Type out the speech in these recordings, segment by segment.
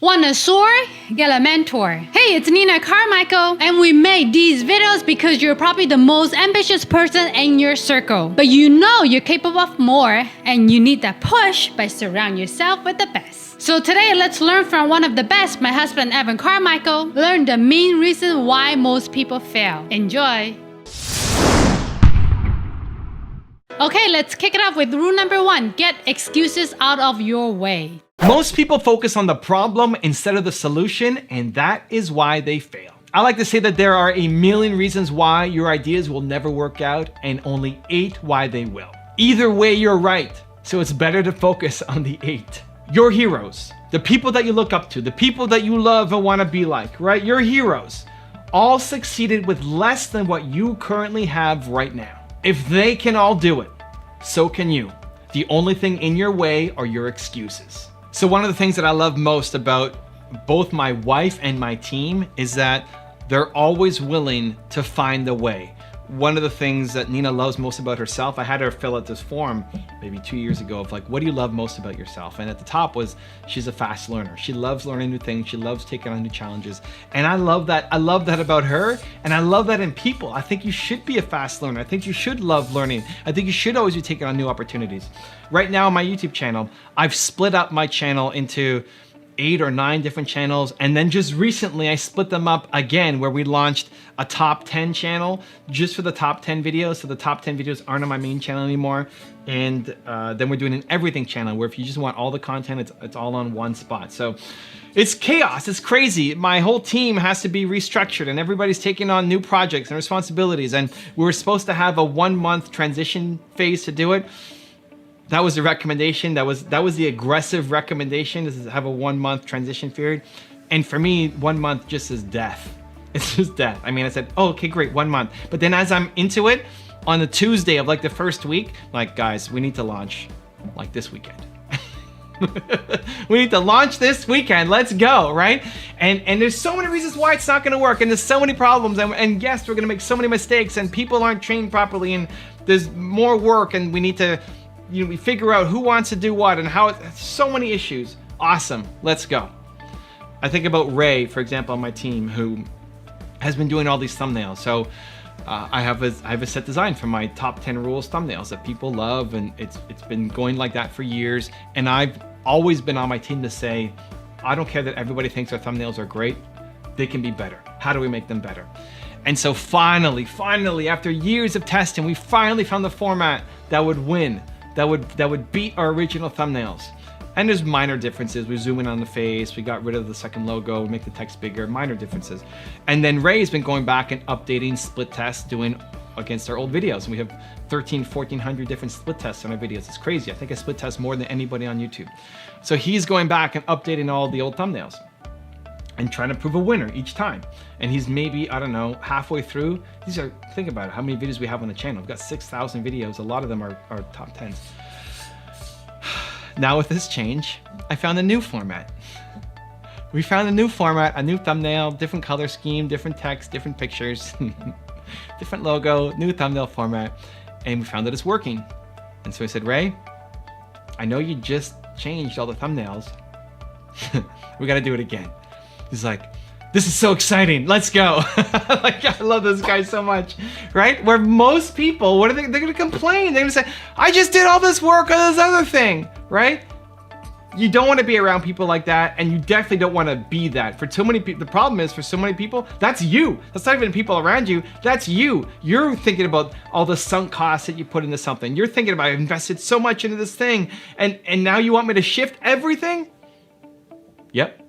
Wanna soar? Get a mentor. Hey, it's Nina Carmichael, and we made these videos because you're probably the most ambitious person in your circle. But you know you're capable of more, and you need that push by surrounding yourself with the best. So today, let's learn from one of the best, my husband Evan Carmichael. Learn the main reason why most people fail. Enjoy. Okay, let's kick it off with rule number 1. Get excuses out of your way. Most people focus on the problem instead of the solution, and that is why they fail. I like to say that there are a million reasons why your ideas will never work out and only 8 why they will. Either way, you're right. So it's better to focus on the 8. Your heroes, the people that you look up to, the people that you love and want to be like, right? Your heroes all succeeded with less than what you currently have right now. If they can all do it, so can you. The only thing in your way are your excuses. So one of the things that I love most about both my wife and my team is that they're always willing to find a way. One of the things that Nina loves most about herself, I had her fill out this form maybe 2 years ago of like, what do you love most about yourself? And at the top was, she's a fast learner. She loves learning new things. She loves taking on new challenges. And I love that. I love that about her. And I love that in people. I think you should be a fast learner. I think you should love learning. I think you should always be taking on new opportunities. Right now on my YouTube channel, I've split up my channel into 8 or 9 different channels, and then just recently I split them up again where we launched a top 10 channel just for the top 10 videos. So the top 10 videos aren't on my main channel anymore, and then we're doing an everything channel where if you just want all the content, it's all on one spot. So it's chaos, it's crazy. My whole team has to be restructured and everybody's taking on new projects and responsibilities, and we were supposed to have a 1-month transition phase to do it. That was the recommendation. That was the aggressive recommendation, is to have a 1-month transition period. And for me, 1 month just is death. It's just death. I mean, I said, oh, okay, great, 1 month. But then as I'm into it, on the Tuesday of like the first week, like, guys, we need to launch like this weekend. We need to launch this weekend. Let's go, right? And there's so many reasons why it's not gonna work, and there's so many problems, and yes, we're gonna make so many mistakes, and people aren't trained properly, and there's more work, and we need to, we figure out who wants to do what and how. So many issues. Awesome, let's go. I think about Ray, for example, on my team, who has been doing all these thumbnails. So I have a set design for my top 10 rules thumbnails that people love, and it's been going like that for years. And I've always been on my team to say, I don't care that everybody thinks our thumbnails are great. They can be better. How do we make them better? And so finally, after years of testing, we finally found the format that would win. That would beat our original thumbnails. And there's minor differences. We zoom in on the face, we got rid of the second logo, we make the text bigger, minor differences. And then Ray's been going back and updating split tests, doing against our old videos. And we have 1,400 different split tests on our videos. It's crazy. I think I split test more than anybody on YouTube. So he's going back and updating all the old thumbnails and trying to prove a winner each time. And he's maybe, I don't know, halfway through. These are, think about it, how many videos we have on the channel. We've got 6,000 videos. A lot of them are top 10s. Now with this change, I found a new format. We found a new format, a new thumbnail, different color scheme, different text, different pictures, different logo, new thumbnail format, and we found that it's working. And so I said, Ray, I know you just changed all the thumbnails. We gotta do it again. He's like, this is so exciting, let's go. Like, I love this guy so much, right? Where most people, what are they're gonna complain. They're gonna say, I just did all this work on this other thing, right? You don't wanna be around people like that, and you definitely don't wanna be that. For too many people, the problem is for so many people, that's you. That's not even people around you, that's you. You're thinking about all the sunk costs that you put into something. You're thinking about, I invested so much into this thing, and now you want me to shift everything? Yep.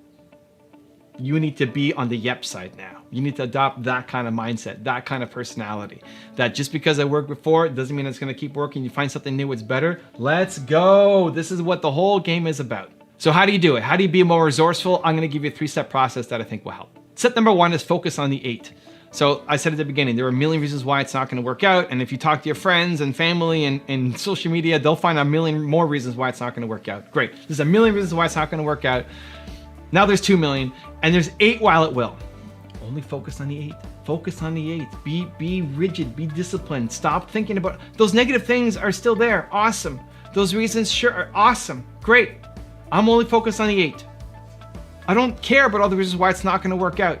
You need to be on the yep side now. You need to adopt that kind of mindset, that kind of personality. That just because I worked before, it doesn't mean it's gonna keep working. You find something new, it's better. Let's go. This is what the whole game is about. So how do you do it? How do you be more resourceful? I'm gonna give you a 3-step process that I think will help. Step number 1 is focus on the 8. So I said at the beginning, there are a million reasons why it's not gonna work out. And if you talk to your friends and family and social media, they'll find a million more reasons why it's not gonna work out. Great, there's a million reasons why it's not gonna work out. Now there's 2 million, and there's 8 while it will. Only focus on the 8. Focus on the 8. Be rigid, be disciplined. Stop thinking about, those negative things are still there, awesome. Those reasons, sure, are awesome, great. I'm only focused on the 8. I don't care about all the reasons why it's not going to work out.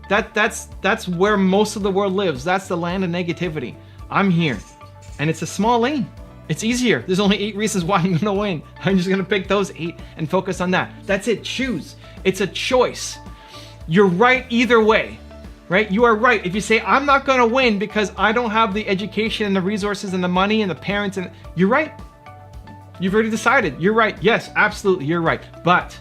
That's where most of the world lives. That's the land of negativity. I'm here, and it's a small lane. It's easier. There's only 8 reasons why I'm gonna win. I'm just gonna pick those 8 and focus on that. That's it, choose. It's a choice. You're right either way, right? You are right. If you say, I'm not gonna win because I don't have the education and the resources and the money and the parents, and you're right. You've already decided, you're right. Yes, absolutely, you're right. But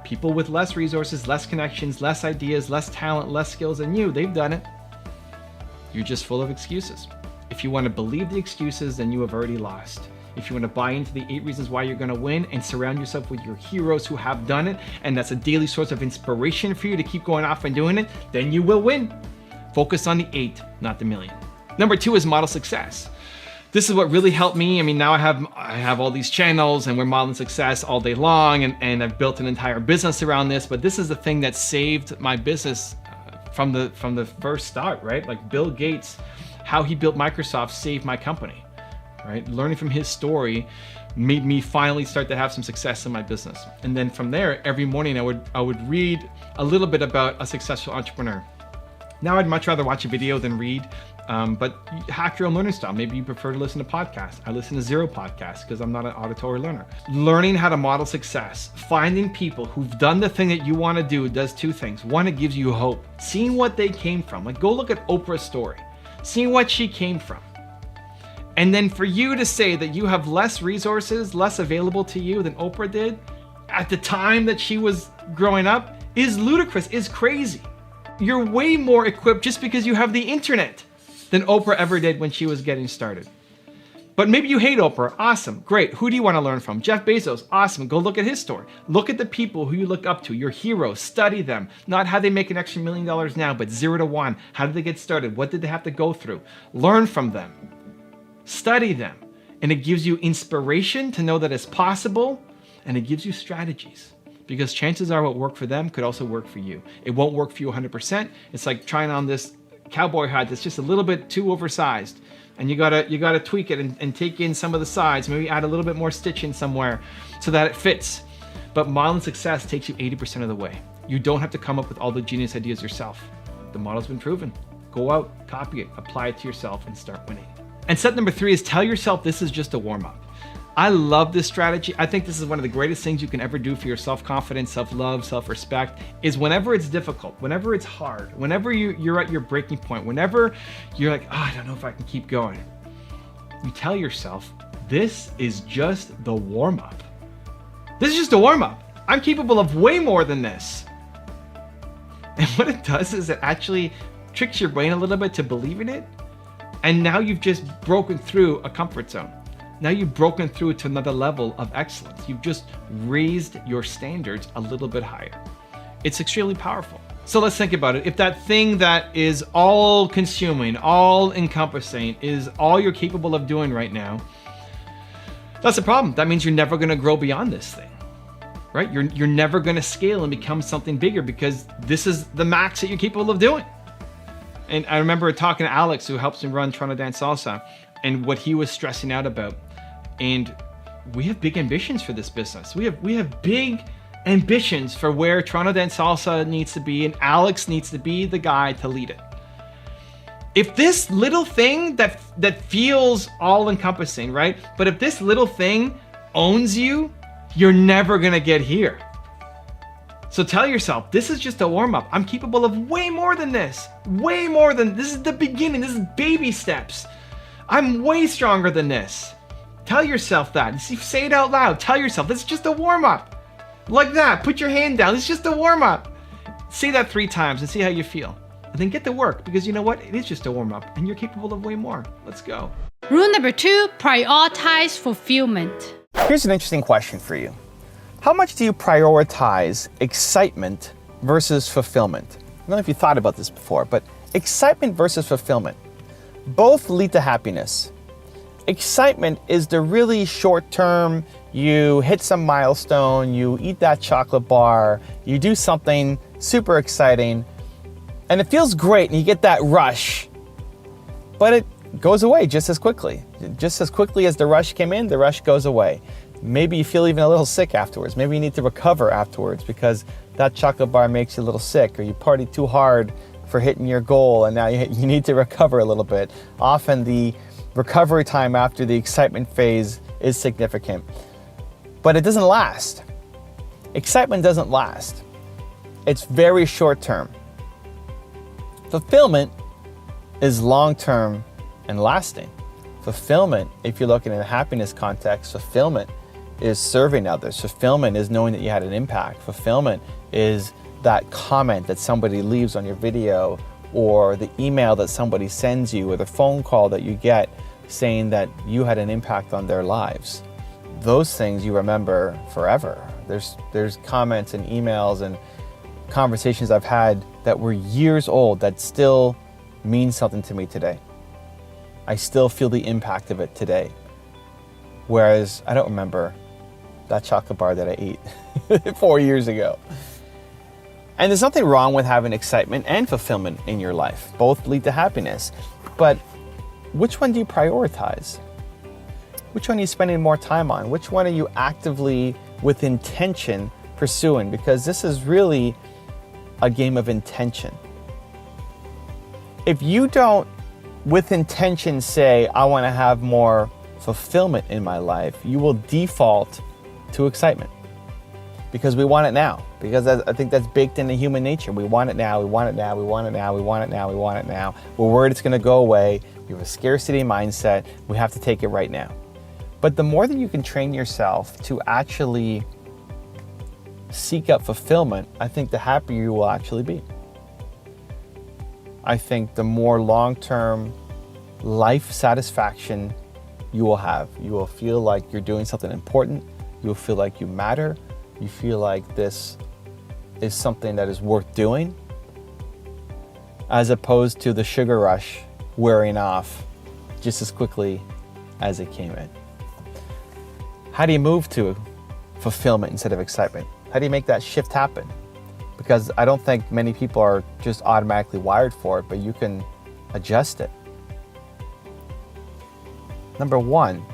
people with less resources, less connections, less ideas, less talent, less skills than you, they've done it. You're just full of excuses. If you want to believe the excuses, then you have already lost. If you want to buy into the 8 reasons why you're going to win and surround yourself with your heroes who have done it, and that's a daily source of inspiration for you to keep going off and doing it, then you will win. Focus on the 8, not the million. Number 2 is model success. This is what really helped me. I mean, now I have all these channels and we're modeling success all day long, and I've built an entire business around this, but this is the thing that saved my business from the first start, right? Like Bill Gates, how he built Microsoft saved my company, right? Learning from his story made me finally start to have some success in my business. And then from there, every morning I would read a little bit about a successful entrepreneur. Now I'd much rather watch a video than read, but hack your own learning style. Maybe you prefer to listen to podcasts. I listen to 0 podcasts because I'm not an auditory learner. Learning how to model success, finding people who've done the thing that you want to do does 2 things. 1, it gives you hope. Seeing what they came from. Like go look at Oprah's story. Seeing what she came from. And then for you to say that you have less resources, less available to you than Oprah did at the time that she was growing up is ludicrous, is crazy. You're way more equipped just because you have the internet than Oprah ever did when she was getting started. But maybe you hate Oprah. Awesome, great. Who do you want to learn from? Jeff Bezos, awesome. Go look at his story. Look at the people who you look up to, your heroes, study them. Not how they make an extra $1 million now, but 0 to 1. How did they get started? What did they have to go through? Learn from them. Study them. And it gives you inspiration to know that it's possible, and it gives you strategies. Because chances are what worked for them could also work for you. It won't work for you 100%. It's like trying on this cowboy hat that's just a little bit too oversized. And you gotta tweak it and take in some of the sides, maybe add a little bit more stitching somewhere so that it fits. But modeling success takes you 80% of the way. You don't have to come up with all the genius ideas yourself. The model's been proven. Go out, copy it, apply it to yourself, and start winning. And step number 3 is tell yourself this is just a warm-up. I love this strategy. I think this is one of the greatest things you can ever do for your self-confidence, self-love, self-respect, is whenever it's difficult, whenever it's hard, whenever you're at your breaking point, whenever you're like, oh, I don't know if I can keep going, you tell yourself, this is just the warm-up. This is just a warm-up. I'm capable of way more than this. And what it does is it actually tricks your brain a little bit to believe in it. And now you've just broken through a comfort zone. Now you've broken through to another level of excellence. You've just raised your standards a little bit higher. It's extremely powerful. So let's think about it. If that thing that is all consuming, all encompassing, is all you're capable of doing right now, that's a problem. That means you're never gonna grow beyond this thing, right? You're never gonna scale and become something bigger because this is the max that you're capable of doing. And I remember talking to Alex, who helps me run Toronto Dance Salsa, and what he was stressing out about. And we have big ambitions for this business. We have big ambitions for where Toronto Dance Salsa needs to be, and Alex needs to be the guy to lead it. If this little thing that feels all encompassing, right? But if this little thing owns you, you're never gonna get here. So tell yourself, this is just a warm-up. I'm capable of way more than this. Way more than, this is the beginning, this is baby steps. I'm way stronger than this. Tell yourself that. Say it out loud. Tell yourself, this is just a warm-up. Like that, put your hand down, it's just a warm-up. Say that 3 times and see how you feel. And then get to work, because you know what? It is just a warm-up, and you're capable of way more. Let's go. Rule number 2, prioritize fulfillment. Here's an interesting question for you. How much do you prioritize excitement versus fulfillment? I don't know if you thought about this before, but excitement versus fulfillment. Both lead to happiness. Excitement is the really short term, you hit some milestone, you eat that chocolate bar, you do something super exciting, and it feels great and you get that rush, but it goes away just as quickly. Just as quickly as the rush came in, the rush goes away. Maybe you feel even a little sick afterwards. Maybe you need to recover afterwards because that chocolate bar makes you a little sick, or you party too hard for hitting your goal and now you need to recover a little bit. Often the recovery time after the excitement phase is significant, but it doesn't last. Excitement doesn't last. It's very short term. Fulfillment is long term and lasting. Fulfillment, if you're looking in a happiness context, fulfillment is serving others. Fulfillment is knowing that you had an impact. Fulfillment is that comment that somebody leaves on your video, or the email that somebody sends you, or the phone call that you get saying that you had an impact on their lives. Those things you remember forever. There's comments and emails and conversations I've had that were years old that still mean something to me today. I still feel the impact of it today. Whereas I don't remember that chocolate bar that I ate 4 years ago. And there's nothing wrong with having excitement and fulfillment in your life. Both lead to happiness. But which one do you prioritize? Which one are you spending more time on? Which one are you actively, with intention, pursuing? Because this is really a game of intention. If you don't, with intention, say, I want to have more fulfillment in my life, you will default to excitement. Because we want it now. Because I think that's baked into human nature. We want it now, we want it now, we want it now, we want it now, we want it now. We're worried it's going to go away. We have a scarcity mindset. We have to take it right now. But the more that you can train yourself to actually seek out fulfillment, I think the happier you will actually be. I think the more long-term life satisfaction you will have. You will feel like you're doing something important. You will feel like you matter. You feel like this is something that is worth doing, as opposed to the sugar rush wearing off just as quickly as it came in. How do you move to fulfillment instead of excitement? How do you make that shift happen? Because I don't think many people are just automatically wired for it, but you can adjust it. Number one,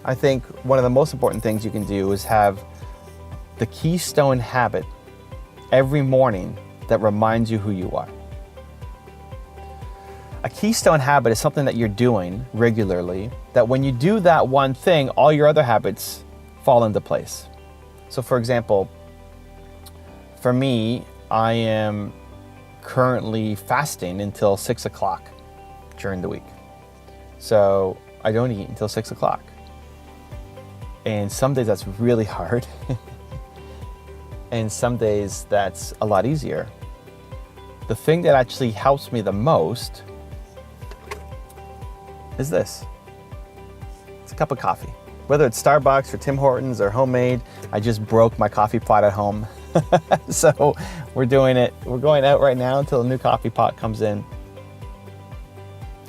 I think one of the most important things you can do is have the keystone habit every morning that reminds you who you are. A keystone habit is something that you're doing regularly, that when you do that one thing, all your other habits fall into place. So for example, for me, I am currently fasting until 6 o'clock during the week. So I don't eat until 6 o'clock. And some days that's really hard. And some days that's a lot easier. The thing that actually helps me the most is this. It's a cup of coffee. Whether it's Starbucks or Tim Hortons or homemade, I just broke my coffee pot at home. So we're doing it. We're going out right now until a new coffee pot comes in.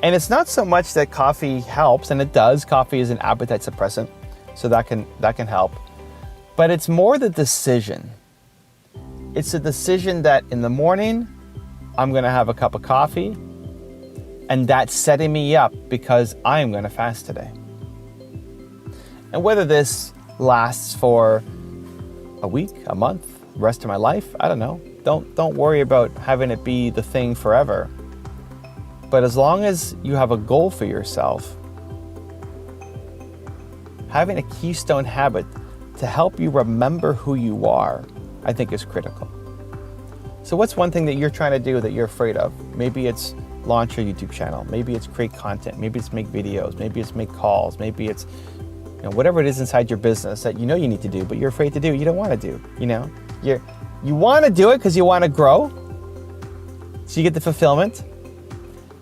And it's not so much that coffee helps, and it does. Coffee is an appetite suppressant, so that can help. But it's more the decision. It's a decision that in the morning, I'm gonna have a cup of coffee, and that's setting me up because I'm gonna fast today. And whether this lasts for a week, a month, the rest of my life, I don't know. Don't worry about having it be the thing forever. But as long as you have a goal for yourself, having a keystone habit to help you remember who you are, I think is critical. So what's one thing that you're trying to do that you're afraid of? Maybe it's launch your YouTube channel. Maybe it's create content. Maybe it's make videos. Maybe it's make calls. Maybe it's whatever it is inside your business that you know you need to do, but you're afraid to do, you don't want to do. You want to do it because you want to grow, so you get the fulfillment,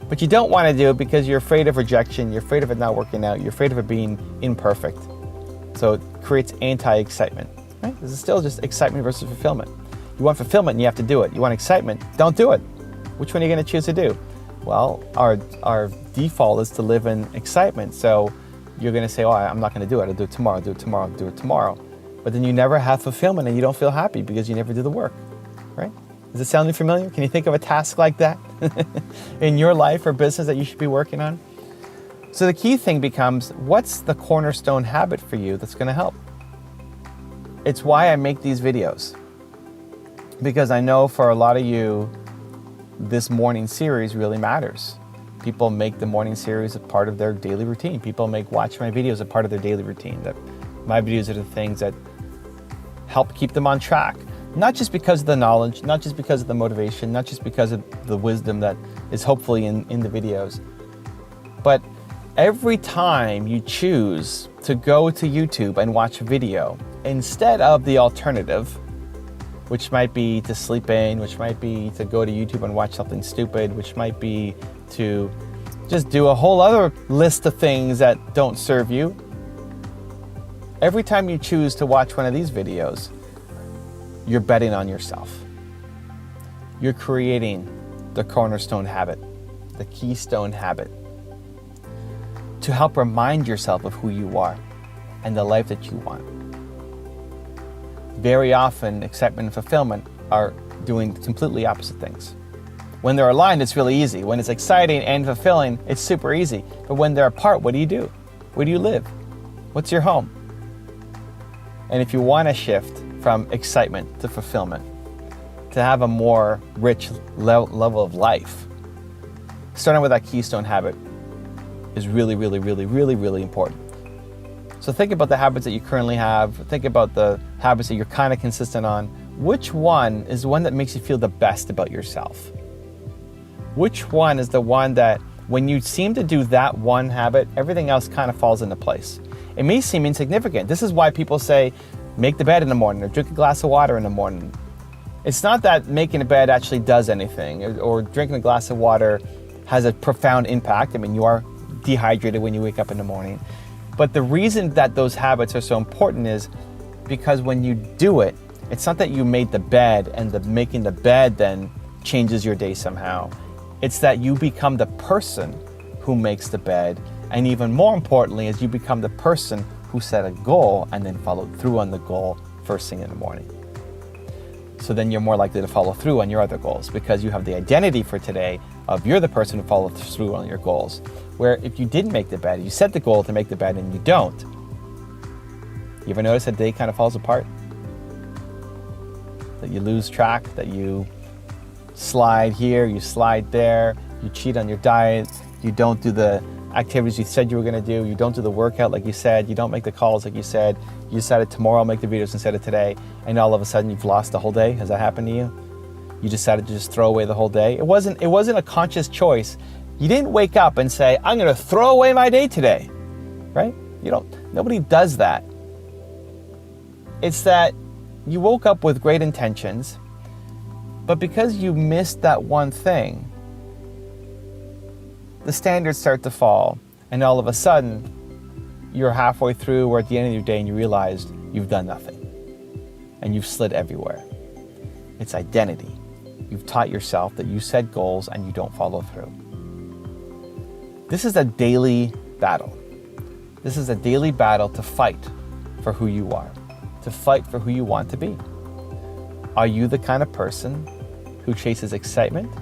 but you don't want to do it because you're afraid of rejection, you're afraid of it not working out, you're afraid of it being imperfect. So it creates anti-excitement. Right? This is still just excitement versus fulfillment. You want fulfillment and you have to do it. You want excitement, don't do it. Which one are you going to choose to do? Well, our default is to live in excitement. So you're going to say, oh, I'm not going to do it. I'll do it tomorrow, I'll do it tomorrow, I'll do it tomorrow. But then you never have fulfillment and you don't feel happy because you never do the work, right? Is it sounding familiar? Can you think of a task like that in your life or business that you should be working on? So the key thing becomes, what's the cornerstone habit for you that's going to help? It's why I make these videos. because I know for a lot of you, this morning series really matters. People make the morning series a part of their daily routine. People make watch my videos a part of their daily routine. That my videos are the things that help keep them on track. Not just because of the knowledge, not just because of the motivation, not just because of the wisdom that is hopefully in the videos, but every time you choose to go to YouTube and watch a video instead of the alternative, which might be to sleep in, which might be to go to YouTube and watch something stupid, which might be to just do a whole other list of things that don't serve you. Every time you choose to watch one of these videos, you're betting on yourself. You're creating the cornerstone habit, the keystone habit, to help remind yourself of who you are and the life that you want. Very often, excitement and fulfillment are doing completely opposite things. When they're aligned, it's really easy. When it's exciting and fulfilling, it's super easy. But when they're apart, what do you do? Where do you live? What's your home? And if you want to shift from excitement to fulfillment, to have a more rich level of life, starting with that keystone habit is really, really, really, really, really important. So think about the habits that you currently have. Think about the habits that you're kind of consistent on. Which one is the one that makes you feel the best about yourself? Which one is the one that when you seem to do that one habit, everything else kind of falls into place? It may seem insignificant. This is why people say, make the bed in the morning or drink a glass of water in the morning. It's not that making a bed actually does anything or drinking a glass of water has a profound impact. I mean, you are dehydrated when you wake up in the morning. But the reason that those habits are so important is because when you do it, it's not that you made the bed and making the bed then changes your day somehow. It's that you become the person who makes the bed. And even more importantly, is you become the person who set a goal and then followed through on the goal first thing in the morning. So then you're more likely to follow through on your other goals because you have the identity for today of you're the person who follows through on your goals. Where if you didn't make the bed, you set the goal to make the bed and you don't, you ever notice that day kind of falls apart? That you lose track, that you slide here, you slide there, you cheat on your diet, you don't do the activities you said you were going to do, you don't do the workout like you said, you don't make the calls like you said, you decided tomorrow I'll make the videos instead of today, and all of a sudden you've lost the whole day. Has that happened to you? You decided to just throw away the whole day? It wasn't a conscious choice. You didn't wake up and say, I'm going to throw away my day today, right? Nobody does that. It's that you woke up with great intentions, but because you missed that one thing, the standards start to fall, and all of a sudden, you're halfway through or at the end of your day and you realize you've done nothing, and you've slid everywhere. It's identity. You've taught yourself that you set goals and you don't follow through. This is a daily battle. This is a daily battle to fight for who you are, to fight for who you want to be. Are you the kind of person who chases excitement,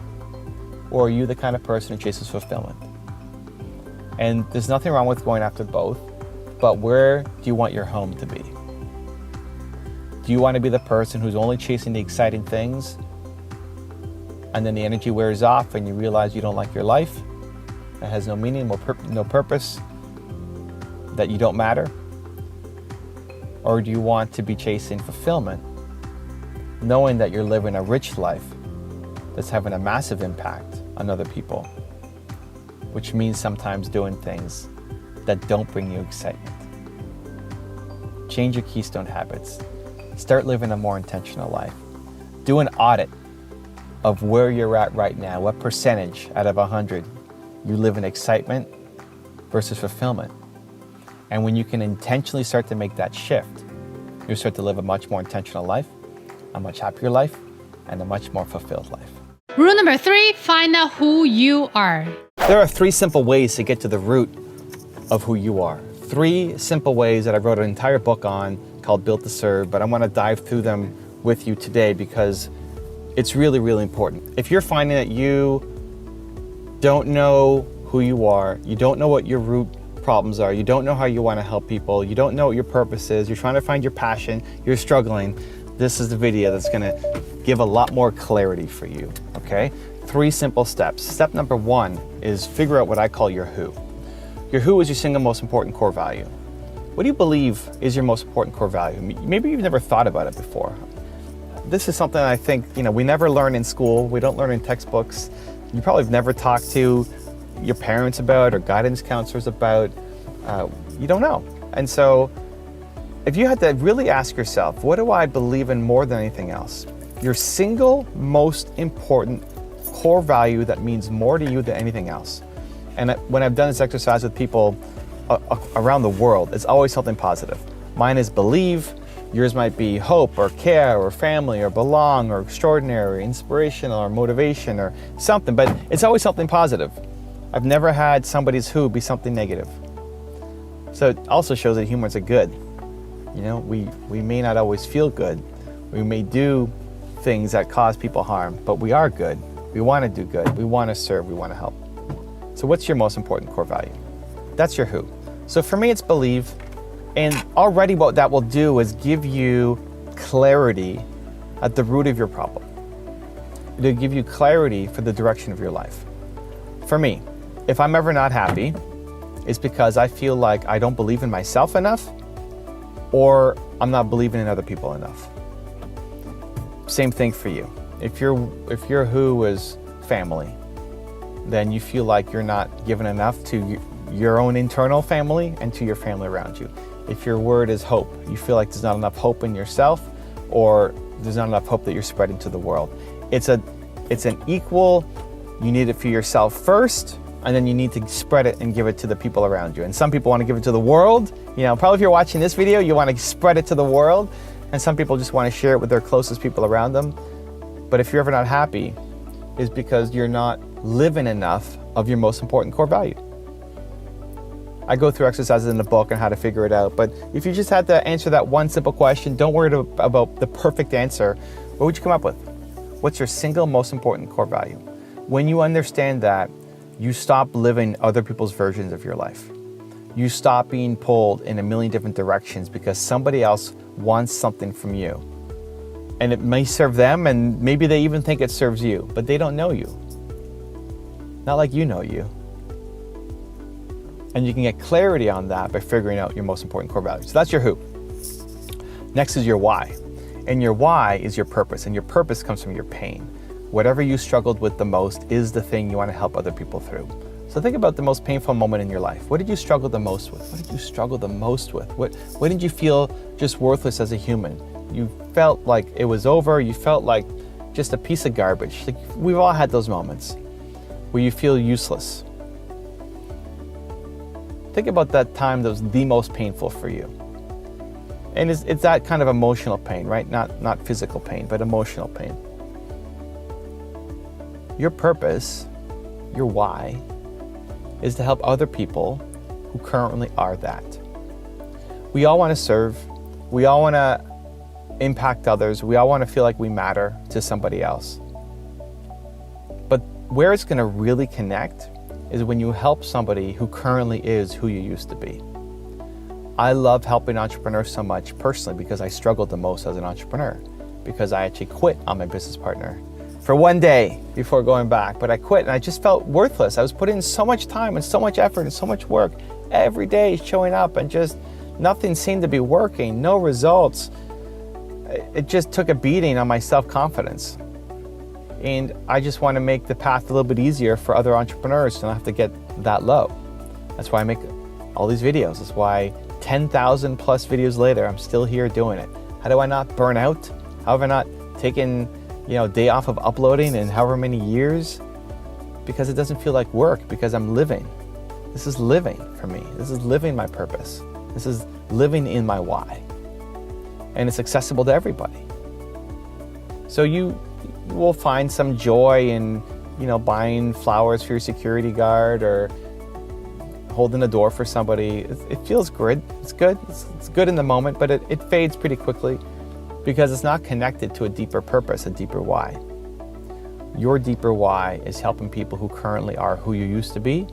or are you the kind of person who chases fulfillment? And there's nothing wrong with going after both, but where do you want your home to be? Do you want to be the person who's only chasing the exciting things, and then the energy wears off and you realize you don't like your life? That has no meaning, no purpose, that you don't matter? Or do you want to be chasing fulfillment, knowing that you're living a rich life that's having a massive impact on other people, which means sometimes doing things that don't bring you excitement? Change your keystone habits. Start living a more intentional life. Do an audit of where you're at right now. What percentage out of 100 you live in excitement versus fulfillment? And when you can intentionally start to make that shift, you'll start to live a much more intentional life, a much happier life, and a much more fulfilled life. Rule number 3, find out who you are. There are 3 simple ways to get to the root of who you are. 3 simple ways that I wrote an entire book on called Built to Serve, but I want to dive through them with you today because it's really, really important. If you're finding that you don't know who you are, you don't know what your root problems are, you don't know how you want to help people, you don't know what your purpose is, you're trying to find your passion, you're struggling, this is the video that's gonna give a lot more clarity for you, okay? 3 simple steps. Step number 1 is figure out what I call your who. Your who is your single most important core value. What do you believe is your most important core value? Maybe you've never thought about it before. This is something I think, we never learn in school. We don't learn in textbooks. You probably have never talked to your parents about or guidance counselors about. You don't know. And so if you had to really ask yourself, what do I believe in more than anything else? Your single most important core value that means more to you than anything else. And when I've done this exercise with people around the world, it's always something positive. Mine is believe, yours might be hope or care or family or belong or extraordinary, or inspirational or motivation or something, but it's always something positive. I've never had somebody's who be something negative. So it also shows that humans are good. We may not always feel good. We may do things that cause people harm, but we are good. We want to do good. We want to serve. We want to help. So what's your most important core value? That's your who. So for me, it's believe. And already what that will do is give you clarity at the root of your problem. It'll give you clarity for the direction of your life. For me, if I'm ever not happy, it's because I feel like I don't believe in myself enough, or I'm not believing in other people enough. Same thing for you. If your who is family, then you feel like you're not giving enough to your own internal family and to your family around you. If your word is hope, you feel like there's not enough hope in yourself, or there's not enough hope that you're spreading to the world. It's an equal, you need it for yourself first, and then you need to spread it and give it to the people around you. And some people want to give it to the world. Probably if you're watching this video, you want to spread it to the world, and some people just want to share it with their closest people around them. But if you're ever not happy, it's because you're not living enough of your most important core value. I go through exercises in the book on how to figure it out, but if you just had to answer that one simple question, don't worry about the perfect answer, what would you come up with? What's your single most important core value? When you understand that, you stop living other people's versions of your life. You stop being pulled in a million different directions because somebody else wants something from you. And it may serve them, and maybe they even think it serves you, but they don't know you. Not like you know you. And you can get clarity on that by figuring out your most important core values. So that's your who. Next is your why. And your why is your purpose, and your purpose comes from your pain. Whatever you struggled with the most is the thing you want to help other people through. So think about the most painful moment in your life. What did you struggle the most with? What did you struggle the most with? What did you feel just worthless as a human? You felt like it was over. You felt like just a piece of garbage. Like, we've all had those moments where you feel useless. Think about that time that was the most painful for you. And it's that kind of emotional pain, right? Not physical pain, but emotional pain. Your purpose, your why, is to help other people who currently are that. We all want to serve. We all want to impact others. We all want to feel like we matter to somebody else. But where it's going to really connect is when you help somebody who currently is who you used to be. I love helping entrepreneurs so much personally because I struggled the most as an entrepreneur, because I actually quit on my business partner for one day before going back. But I quit and I just felt worthless. I was putting in so much time and so much effort and so much work every day, showing up, and just nothing seemed to be working, no results. It just took a beating on my self-confidence. And I just want to make the path a little bit easier for other entrepreneurs to not have to get that low. That's why I make all these videos. That's why 10,000 plus videos later, I'm still here doing it. How do I not burn out? How have I not taken a day off of uploading in however many years? Because it doesn't feel like work, because I'm living. This is living for me. This is living my purpose. This is living in my why. And it's accessible to everybody. So you will find some joy in, buying flowers for your security guard or holding a door for somebody. It feels good. It's good. It's good in the moment, but it fades pretty quickly because it's not connected to a deeper purpose, a deeper why. Your deeper why is helping people who currently are who you used to be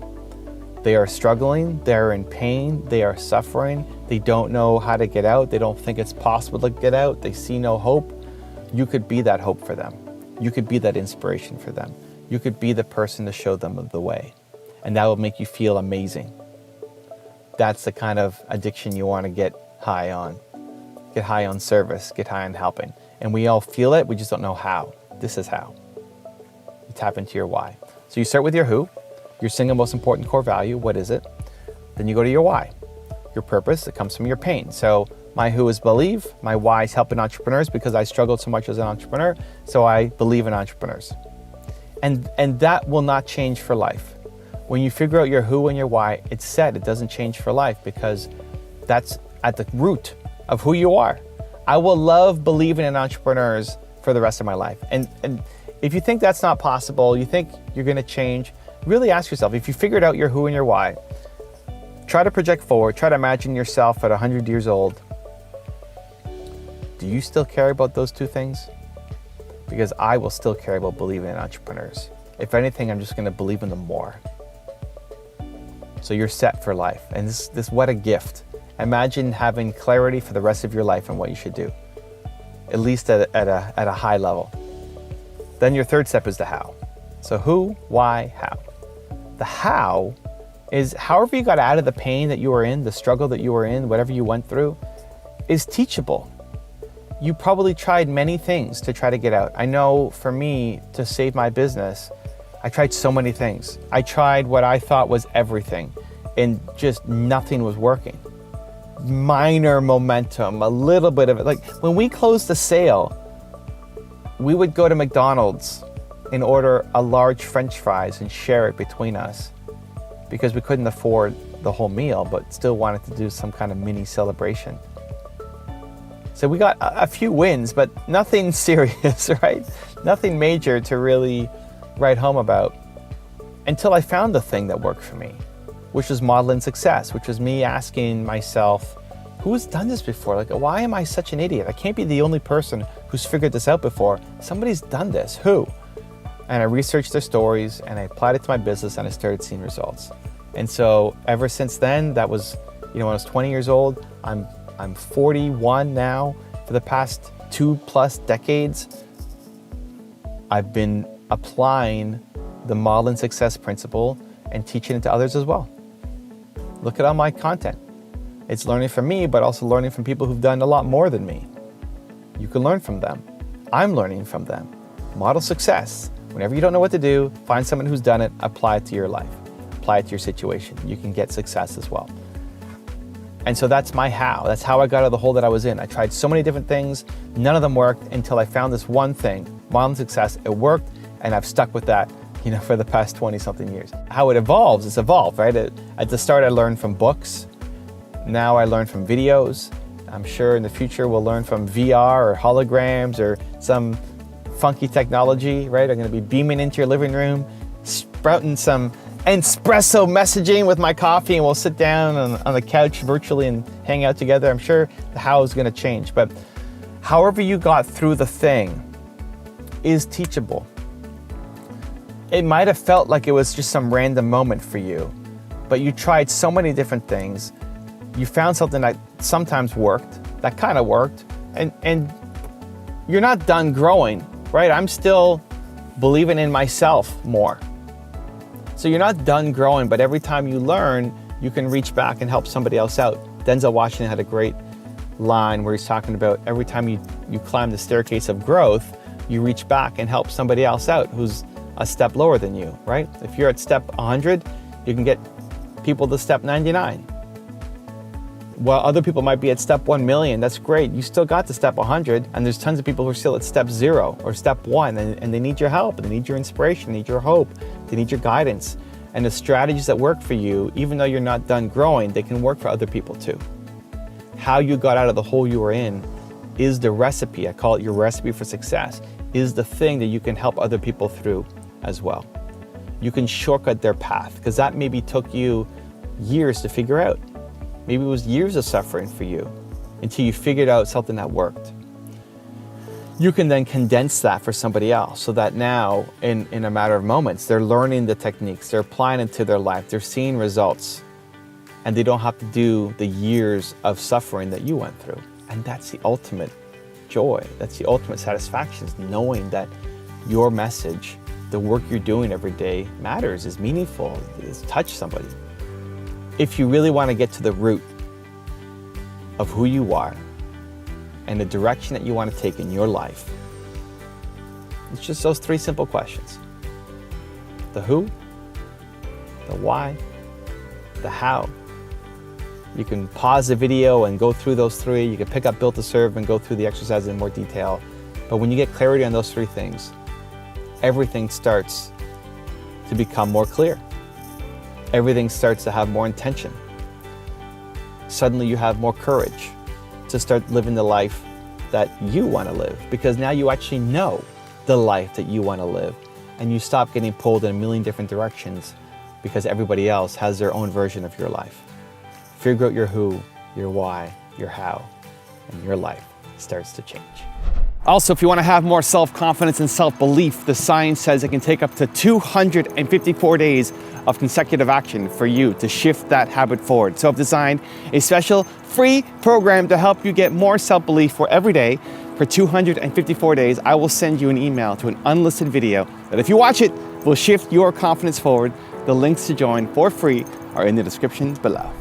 They are struggling, they're in pain, they are suffering, they don't know how to get out, they don't think it's possible to get out, they see no hope. You could be that hope for them. You could be that inspiration for them. You could be the person to show them the way. And that will make you feel amazing. That's the kind of addiction you want to get high on. Get high on service, get high on helping. And we all feel it, we just don't know how. This is how. You tap into your why. So you start with your who, your single most important core value, what is it? Then you go to your why, your purpose, it comes from your pain. So my who is believe, my why is helping entrepreneurs because I struggled so much as an entrepreneur, so I believe in entrepreneurs. And that will not change for life. When you figure out your who and your why, it's set, it doesn't change for life because that's at the root of who you are. I will love believing in entrepreneurs for the rest of my life. And if you think that's not possible, you think you're gonna change, really ask yourself, if you figured out your who and your why, try to project forward, try to imagine yourself at 100 years old. Do you still care about those two things? Because I will still care about believing in entrepreneurs. If anything, I'm just gonna believe in them more. So you're set for life. And this what a gift. Imagine having clarity for the rest of your life on what you should do, at least at a high level. Then your third step is the how. So who, why, how. The how is however you got out of the pain that you were in, the struggle that you were in, whatever you went through, is teachable. You probably tried many things to try to get out. I know for me, to save my business, I tried so many things. I tried what I thought was everything, and just nothing was working. Minor momentum, a little bit of it. Like when we closed the sale, we would go to McDonald's and order a large French fries and share it between us because we couldn't afford the whole meal, but still wanted to do some kind of mini celebration. So we got a few wins, but nothing serious, right? Nothing major to really write home about until I found the thing that worked for me, which was modeling success, which was me asking myself, who's done this before? Like, why am I such an idiot? I can't be the only person who's figured this out before. Somebody's done this, who? And I researched their stories and I applied it to my business and I started seeing results. And so ever since then, that was, when I was 20 years old, I'm 41 now. For the past 2+ decades, I've been applying the modeling success principle and teaching it to others as well. Look at all my content. It's learning from me, but also learning from people who've done a lot more than me. You can learn from them. I'm learning from them. Model success. Whenever you don't know what to do, find someone who's done it, apply it to your life. Apply it to your situation. You can get success as well. And so that's my how. That's how I got out of the hole that I was in. I tried so many different things. None of them worked until I found this one thing, modeling success. It worked, and I've stuck with that, for the past 20-something years. How it evolves, it's evolved, right? At the start, I learned from books. Now I learn from videos. I'm sure in the future we'll learn from VR or holograms or some funky technology, right? I'm gonna be beaming into your living room, sprouting some espresso messaging with my coffee, and we'll sit down on the couch virtually and hang out together. I'm sure the how is gonna change, but however you got through the thing is teachable. It might have felt like it was just some random moment for you, but you tried so many different things. You found something that sometimes worked, that kind of worked, and you're not done growing, right? I'm still believing in myself more. So you're not done growing, but every time you learn, you can reach back and help somebody else out. Denzel Washington had a great line where he's talking about every time you climb the staircase of growth, you reach back and help somebody else out who's a step lower than you, right? If you're at step 100, you can get people to step 99. While other people might be at step 1 million, that's great. You still got to step 100, and there's tons of people who are still at step 0 or step 1, and they need your help, and they need your inspiration, they need your hope, they need your guidance. And the strategies that work for you, even though you're not done growing, they can work for other people too. How you got out of the hole you were in is the recipe. I call it your recipe for success, is the thing that you can help other people through as well. You can shortcut their path, because that maybe took you years to figure out. Maybe it was years of suffering for you until you figured out something that worked. you can then condense that for somebody else so that now in a matter of moments, they're learning the techniques, they're applying it to their life, they're seeing results, and they don't have to do the years of suffering that you went through. And that's the ultimate joy. That's the ultimate satisfaction, is knowing that your message, the work you're doing every day matters, is meaningful, is touched somebody. If you really want to get to the root of who you are and the direction that you want to take in your life, it's just those 3 simple questions. The who, the why, the how. You can pause the video and go through those 3. You can pick up Built to Serve and go through the exercises in more detail. But when you get clarity on those 3 things, everything starts to become more clear. Everything starts to have more intention. Suddenly you have more courage to start living the life that you want to live, because now you actually know the life that you want to live, and you stop getting pulled in a million different directions because everybody else has their own version of your life. Figure out your who, your why, your how, and your life starts to change. Also, if you want to have more self-confidence and self-belief, the science says it can take up to 254 days of consecutive action for you to shift that habit forward. So I've designed a special free program to help you get more self-belief for every day. For 254 days, I will send you an email to an unlisted video that, if you watch it, will shift your confidence forward. The links to join for free are in the description below.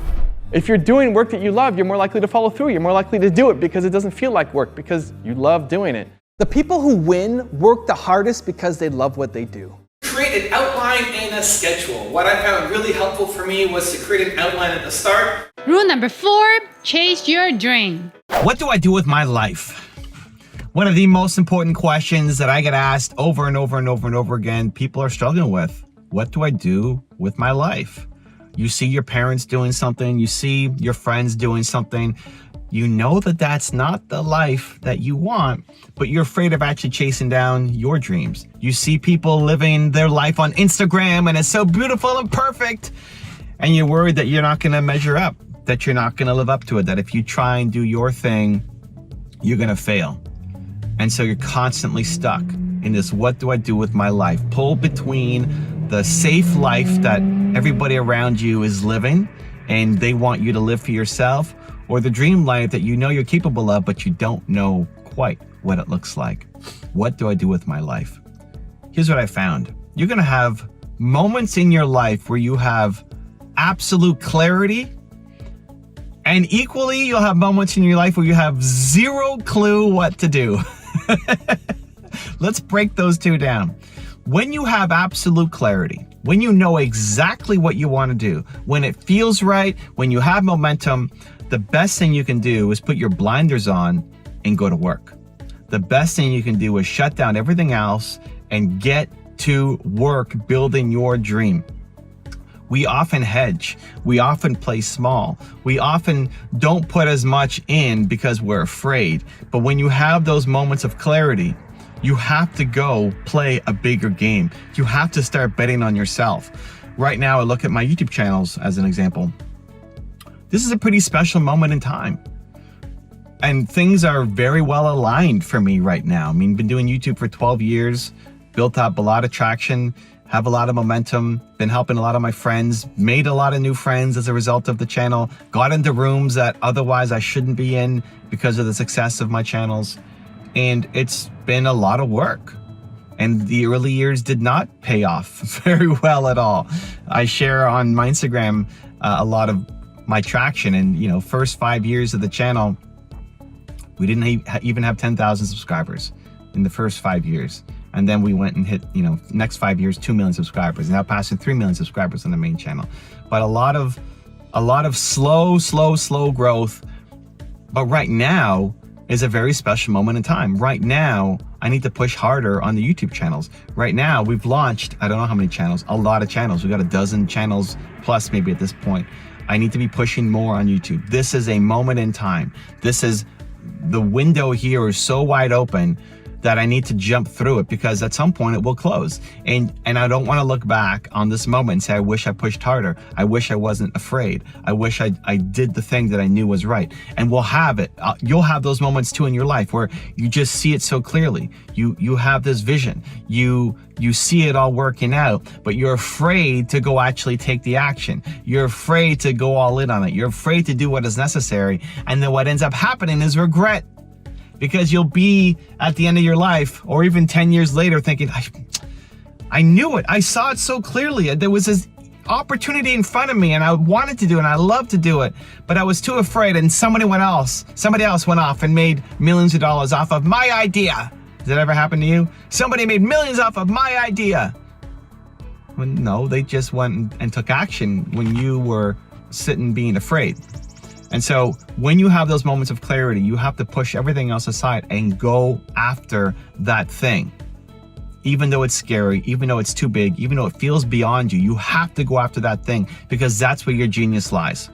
If you're doing work that you love, you're more likely to follow through. You're more likely to do it because it doesn't feel like work, because you love doing it. The people who win work the hardest because they love what they do. Create an outline and a schedule. What I found really helpful for me was to create an outline at the start. Rule number 4, chase your dream. What do I do with my life? One of the most important questions that I get asked over and over and over and over again, people are struggling with. What do I do with my life? You see your parents doing something, you see your friends doing something, you know that that's not the life that you want, but you're afraid of actually chasing down your dreams. You see people living their life on Instagram and it's so beautiful and perfect, and you're worried that you're not gonna measure up, that you're not gonna live up to it, that if you try and do your thing, you're gonna fail. And so you're constantly stuck in this what do I do with my life? Pull between the safe life that everybody around you is living and they want you to live for yourself, or the dream life that you know you're capable of, but you don't know quite what it looks like. What do I do with my life? Here's what I found. You're gonna have moments in your life where you have absolute clarity, and equally you'll have moments in your life where you have zero clue what to do. Let's break those 2 down. When you have absolute clarity, when you know exactly what you want to do, when it feels right, when you have momentum, the best thing you can do is put your blinders on and go to work. The best thing you can do is shut down everything else and get to work building your dream. We often hedge. We often play small. We often don't put as much in because we're afraid. But when you have those moments of clarity, you have to go play a bigger game. You have to start betting on yourself. Right now, I look at my YouTube channels as an example. This is a pretty special moment in time. And things are very well aligned for me right now. I mean, been doing YouTube for 12 years, built up a lot of traction, have a lot of momentum, been helping a lot of my friends, made a lot of new friends as a result of the channel, got into rooms that otherwise I shouldn't be in because of the success of my channels. And it's been a lot of work. And the early years did not pay off very well at all. I share on my Instagram a lot of my traction, and first 5 years of the channel, we didn't even have 10,000 subscribers in the first 5 years. And then we went and hit, next 5 years, 2 million subscribers, now passing 3 million subscribers on the main channel. But a lot of slow growth. But right now is a very special moment in time. Right now, I need to push harder on the YouTube channels. Right now, we've launched, I don't know how many channels, a lot of channels. We've got 12 channels plus maybe at this point. I need to be pushing more on YouTube. This is a moment in time. The window here is so wide open that I need to jump through it because at some point it will close. And I don't want to look back on this moment and say, I wish I pushed harder. I wish I wasn't afraid. I wish I did the thing that I knew was right. And we'll have it. You'll have those moments too in your life where you just see it so clearly. You have this vision. You see it all working out, but you're afraid to go actually take the action. You're afraid to go all in on it. You're afraid to do what is necessary. And then what ends up happening is regret. Because you'll be at the end of your life or even 10 years later thinking, I knew it. I saw it so clearly. There was this opportunity in front of me and I wanted to do it and I loved to do it, but I was too afraid and somebody else went off and made millions of dollars off of my idea. Does that ever happen to you? Somebody made millions off of my idea. Well, no, they just went and took action when you were sitting being afraid. And so when you have those moments of clarity, you have to push everything else aside and go after that thing. Even though it's scary, even though it's too big, even though it feels beyond you, you have to go after that thing because that's where your genius lies.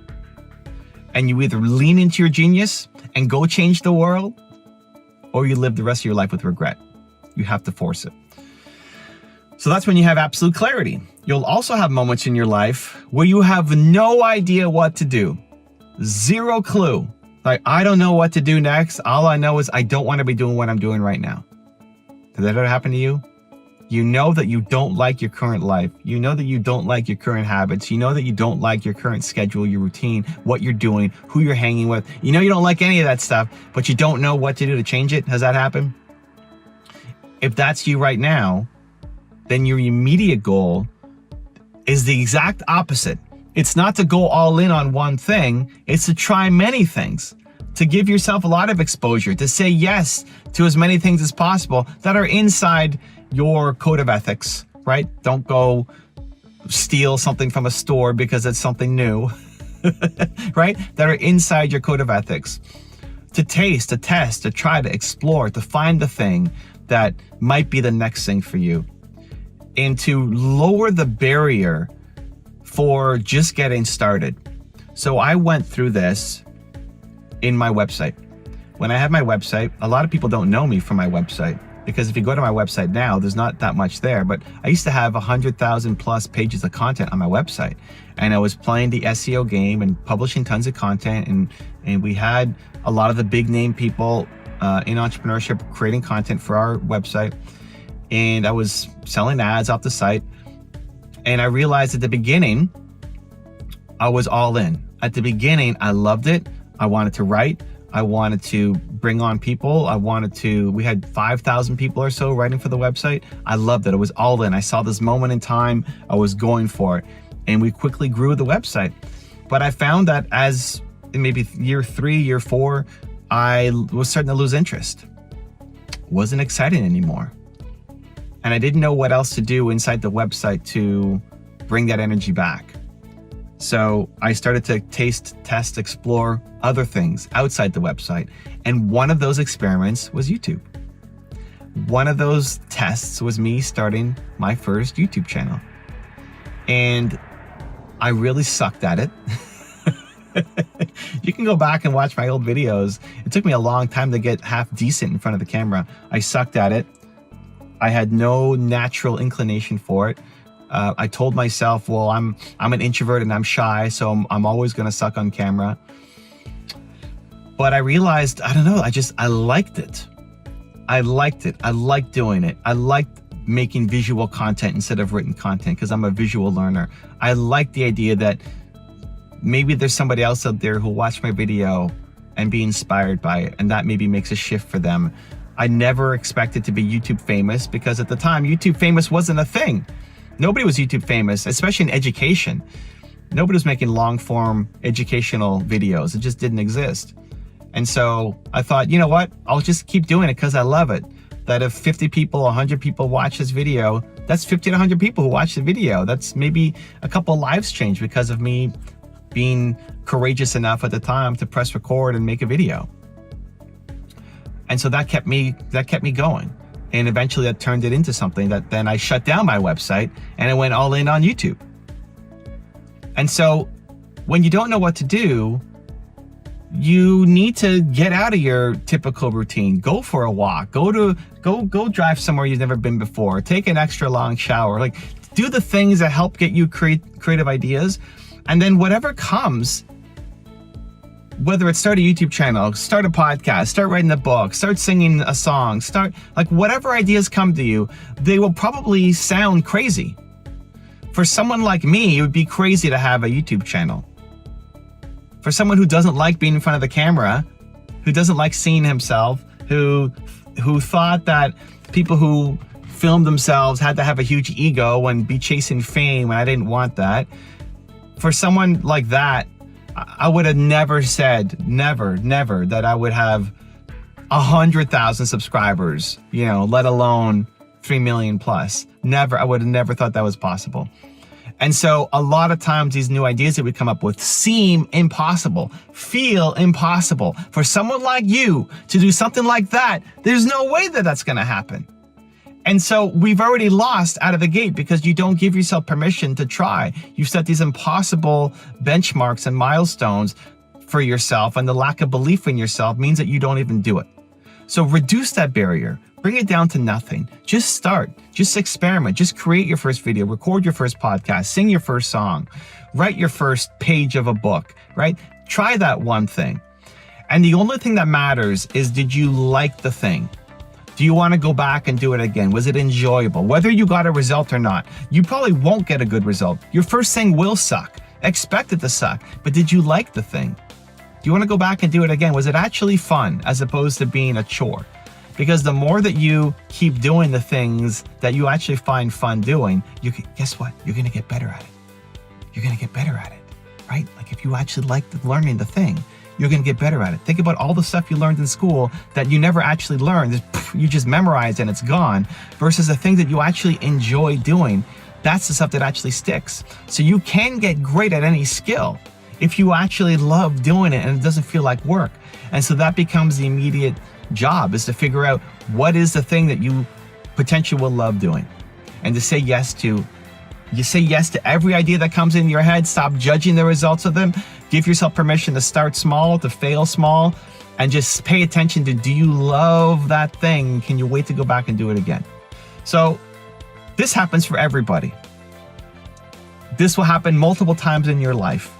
And you either lean into your genius and go change the world, or you live the rest of your life with regret. You have to force it. So that's when you have absolute clarity. You'll also have moments in your life where you have no idea what to do. Zero clue. Like, I don't know what to do next. All I know is I don't want to be doing what I'm doing right now. Did that ever happen to you? You know that you don't like your current life. You know that you don't like your current habits. You know that you don't like your current schedule, your routine, what you're doing, who you're hanging with. You know you don't like any of that stuff, but you don't know what to do to change it. Has that happened? If that's you right now, then your immediate goal is the exact opposite. It's not to go all in on one thing. It's to try many things, to give yourself a lot of exposure, to say yes to as many things as possible that are inside your code of ethics, right? Don't go steal something from a store because it's something new, right? That are inside your code of ethics. To taste, to test, to try, to explore, to find the thing that might be the next thing for you. And to lower the barrier for just getting started. So I went through this in my website. When I had my website, a lot of people don't know me from my website because if you go to my website now, there's not that much there, but I used to have 100,000 plus pages of content on my website. And I was playing the SEO game and publishing tons of content. And we had a lot of the big name people in entrepreneurship creating content for our website. And I was selling ads off the site. And I realized at the beginning, I was all in. At the beginning, I loved it. I wanted to write. I wanted to bring on people. We had 5,000 people or so writing for the website. I loved it. I was all in. I saw this moment in time. I was going for it. And we quickly grew the website. But I found that as in maybe year 3, year 4, I was starting to lose interest. Wasn't exciting anymore. And I didn't know what else to do inside the website to bring that energy back. So I started to taste, test, explore other things outside the website. And one of those experiments was YouTube. One of those tests was me starting my first YouTube channel. And I really sucked at it. You can go back and watch my old videos. It took me a long time to get half decent in front of the camera. I sucked at it. I had no natural inclination for it. I told myself, well, I'm an introvert and I'm shy, so I'm always gonna suck on camera. But I realized, I don't know, I liked it. I liked it. I liked doing it. I liked making visual content instead of written content because I'm a visual learner. I liked the idea that maybe there's somebody else out there who watched my video and be inspired by it, and that maybe makes a shift for them. I never expected to be YouTube famous because at the time, YouTube famous wasn't a thing. Nobody was YouTube famous, especially in education. Nobody was making long form educational videos. It just didn't exist. And so I thought, you know what? I'll just keep doing it because I love it. That if 50 people, 100 people watch this video, that's 50 to 100 people who watch the video. That's maybe a couple lives changed because of me being courageous enough at the time to press record and make a video. And so that kept me going. And eventually that turned it into something that then I shut down my website and I went all in on YouTube. And so when you don't know what to do, you need to get out of your typical routine. Go for a walk. Go drive somewhere you've never been before. Take an extra long shower. Like, do the things that help get you creative ideas. And then whatever comes, whether it's start a YouTube channel, start a podcast, start writing a book, start singing a song, whatever ideas come to you, they will probably sound crazy. For someone like me, it would be crazy to have a YouTube channel. For someone who doesn't like being in front of the camera, who doesn't like seeing himself, who thought that people who filmed themselves had to have a huge ego and be chasing fame, and I didn't want that. For someone like that, I would have never said, never, that I would have 100,000 subscribers, let alone 3 million plus. Never, I would have never thought that was possible. And so a lot of times these new ideas that we come up with seem impossible, feel impossible. For someone like you to do something like that, there's no way that that's going to happen. And so we've already lost out of the gate because you don't give yourself permission to try. You've set these impossible benchmarks and milestones for yourself, and the lack of belief in yourself means that you don't even do it. So reduce that barrier. Bring it down to nothing. Just start. Just experiment. Just create your first video, record your first podcast, sing your first song, write your first page of a book, right? Try that one thing. And the only thing that matters is, did you like the thing? Do you want to go back and do it again? Was it enjoyable? Whether you got a result or not, you probably won't get a good result. Your first thing will suck. Expect it to suck. But did you like the thing? Do you want to go back and do it again? Was it actually fun as opposed to being a chore? Because the more that you keep doing the things that you actually find fun doing, guess what? You're going to get better at it. You're going to get better at it, right? Like, if you actually like learning the thing, you're going to get better at it. Think about all the stuff you learned in school that you never actually learned. You just memorized and it's gone, versus the thing that you actually enjoy doing. That's the stuff that actually sticks. So you can get great at any skill if you actually love doing it and it doesn't feel like work. And so that becomes the immediate job, is to figure out what is the thing that you potentially will love doing, and to say yes to. You say yes to every idea that comes in your head. Stop judging the results of them. Give yourself permission to start small, to fail small, and just pay attention to, do you love that thing? Can you wait to go back and do it again? So this happens for everybody. This will happen multiple times in your life.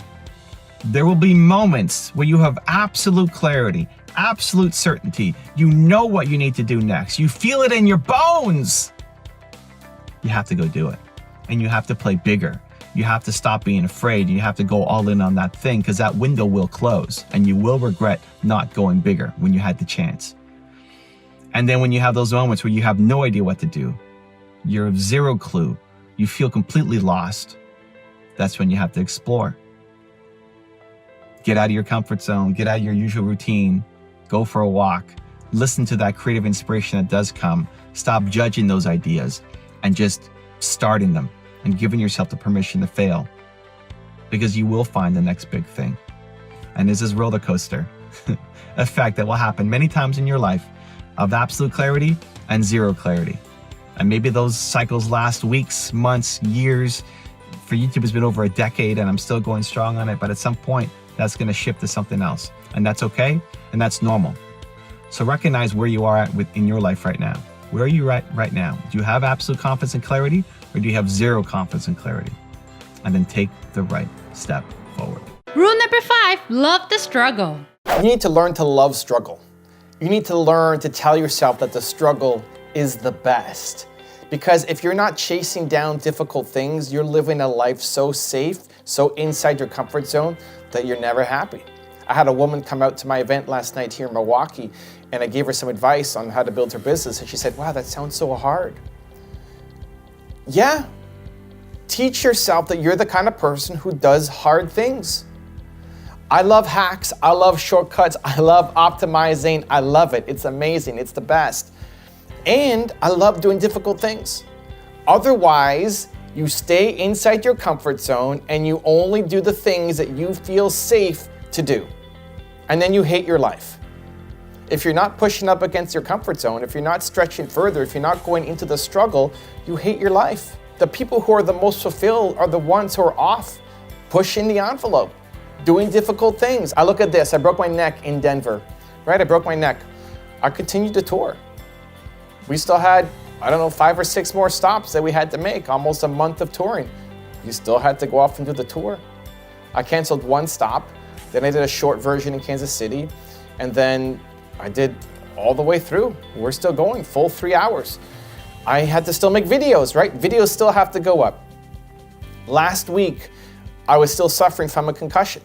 There will be moments where you have absolute clarity, absolute certainty. You know what you need to do next. You feel it in your bones. You have to go do it. And you have to play bigger. You have to stop being afraid. You have to go all in on that thing, because that window will close and you will regret not going bigger when you had the chance. And then when you have those moments where you have no idea what to do, you have zero clue, you feel completely lost, that's when you have to explore. Get out of your comfort zone, get out of your usual routine, go for a walk, listen to that creative inspiration that does come, stop judging those ideas and just starting them and giving yourself the permission to fail, because you will find the next big thing. And this is roller coaster effect that will happen many times in your life, of absolute clarity and zero clarity. And maybe those cycles last weeks, months, years. For YouTube, it's been over a decade and I'm still going strong on it, but at some point that's going to shift to something else, and that's okay, and that's normal. So recognize where you are at in your life right now. Where are you right now? Do you have absolute confidence and clarity, or do you have zero confidence and clarity? And then take the right step forward. Rule number 5, love the struggle. You need to learn to love struggle. You need to learn to tell yourself that the struggle is the best. Because if you're not chasing down difficult things, you're living a life so safe, so inside your comfort zone, that you're never happy. I had a woman come out to my event last night here in Milwaukee, and I gave her some advice on how to build her business, and she said, wow, that sounds so hard. Yeah, teach yourself that you're the kind of person who does hard things. I love hacks, I love shortcuts, I love optimizing, I love it. It's amazing, it's the best. And I love doing difficult things. Otherwise, you stay inside your comfort zone and you only do the things that you feel safe to do. And then you hate your life. If you're not pushing up against your comfort zone, if you're not stretching further, if you're not going into the struggle, you hate your life. The people who are the most fulfilled are the ones who are off, pushing the envelope, doing difficult things. I look at this, I broke my neck in Denver, right? I broke my neck. I continued to tour. We still had, I don't know, 5 or 6 more stops that we had to make, almost a month of touring. You still had to go off and do the tour. I canceled 1 stop, then I did a short version in Kansas City, and then I did all the way through. We're still going, full 3 hours. I had to still make videos, right? Videos still have to go up. Last week, I was still suffering from a concussion.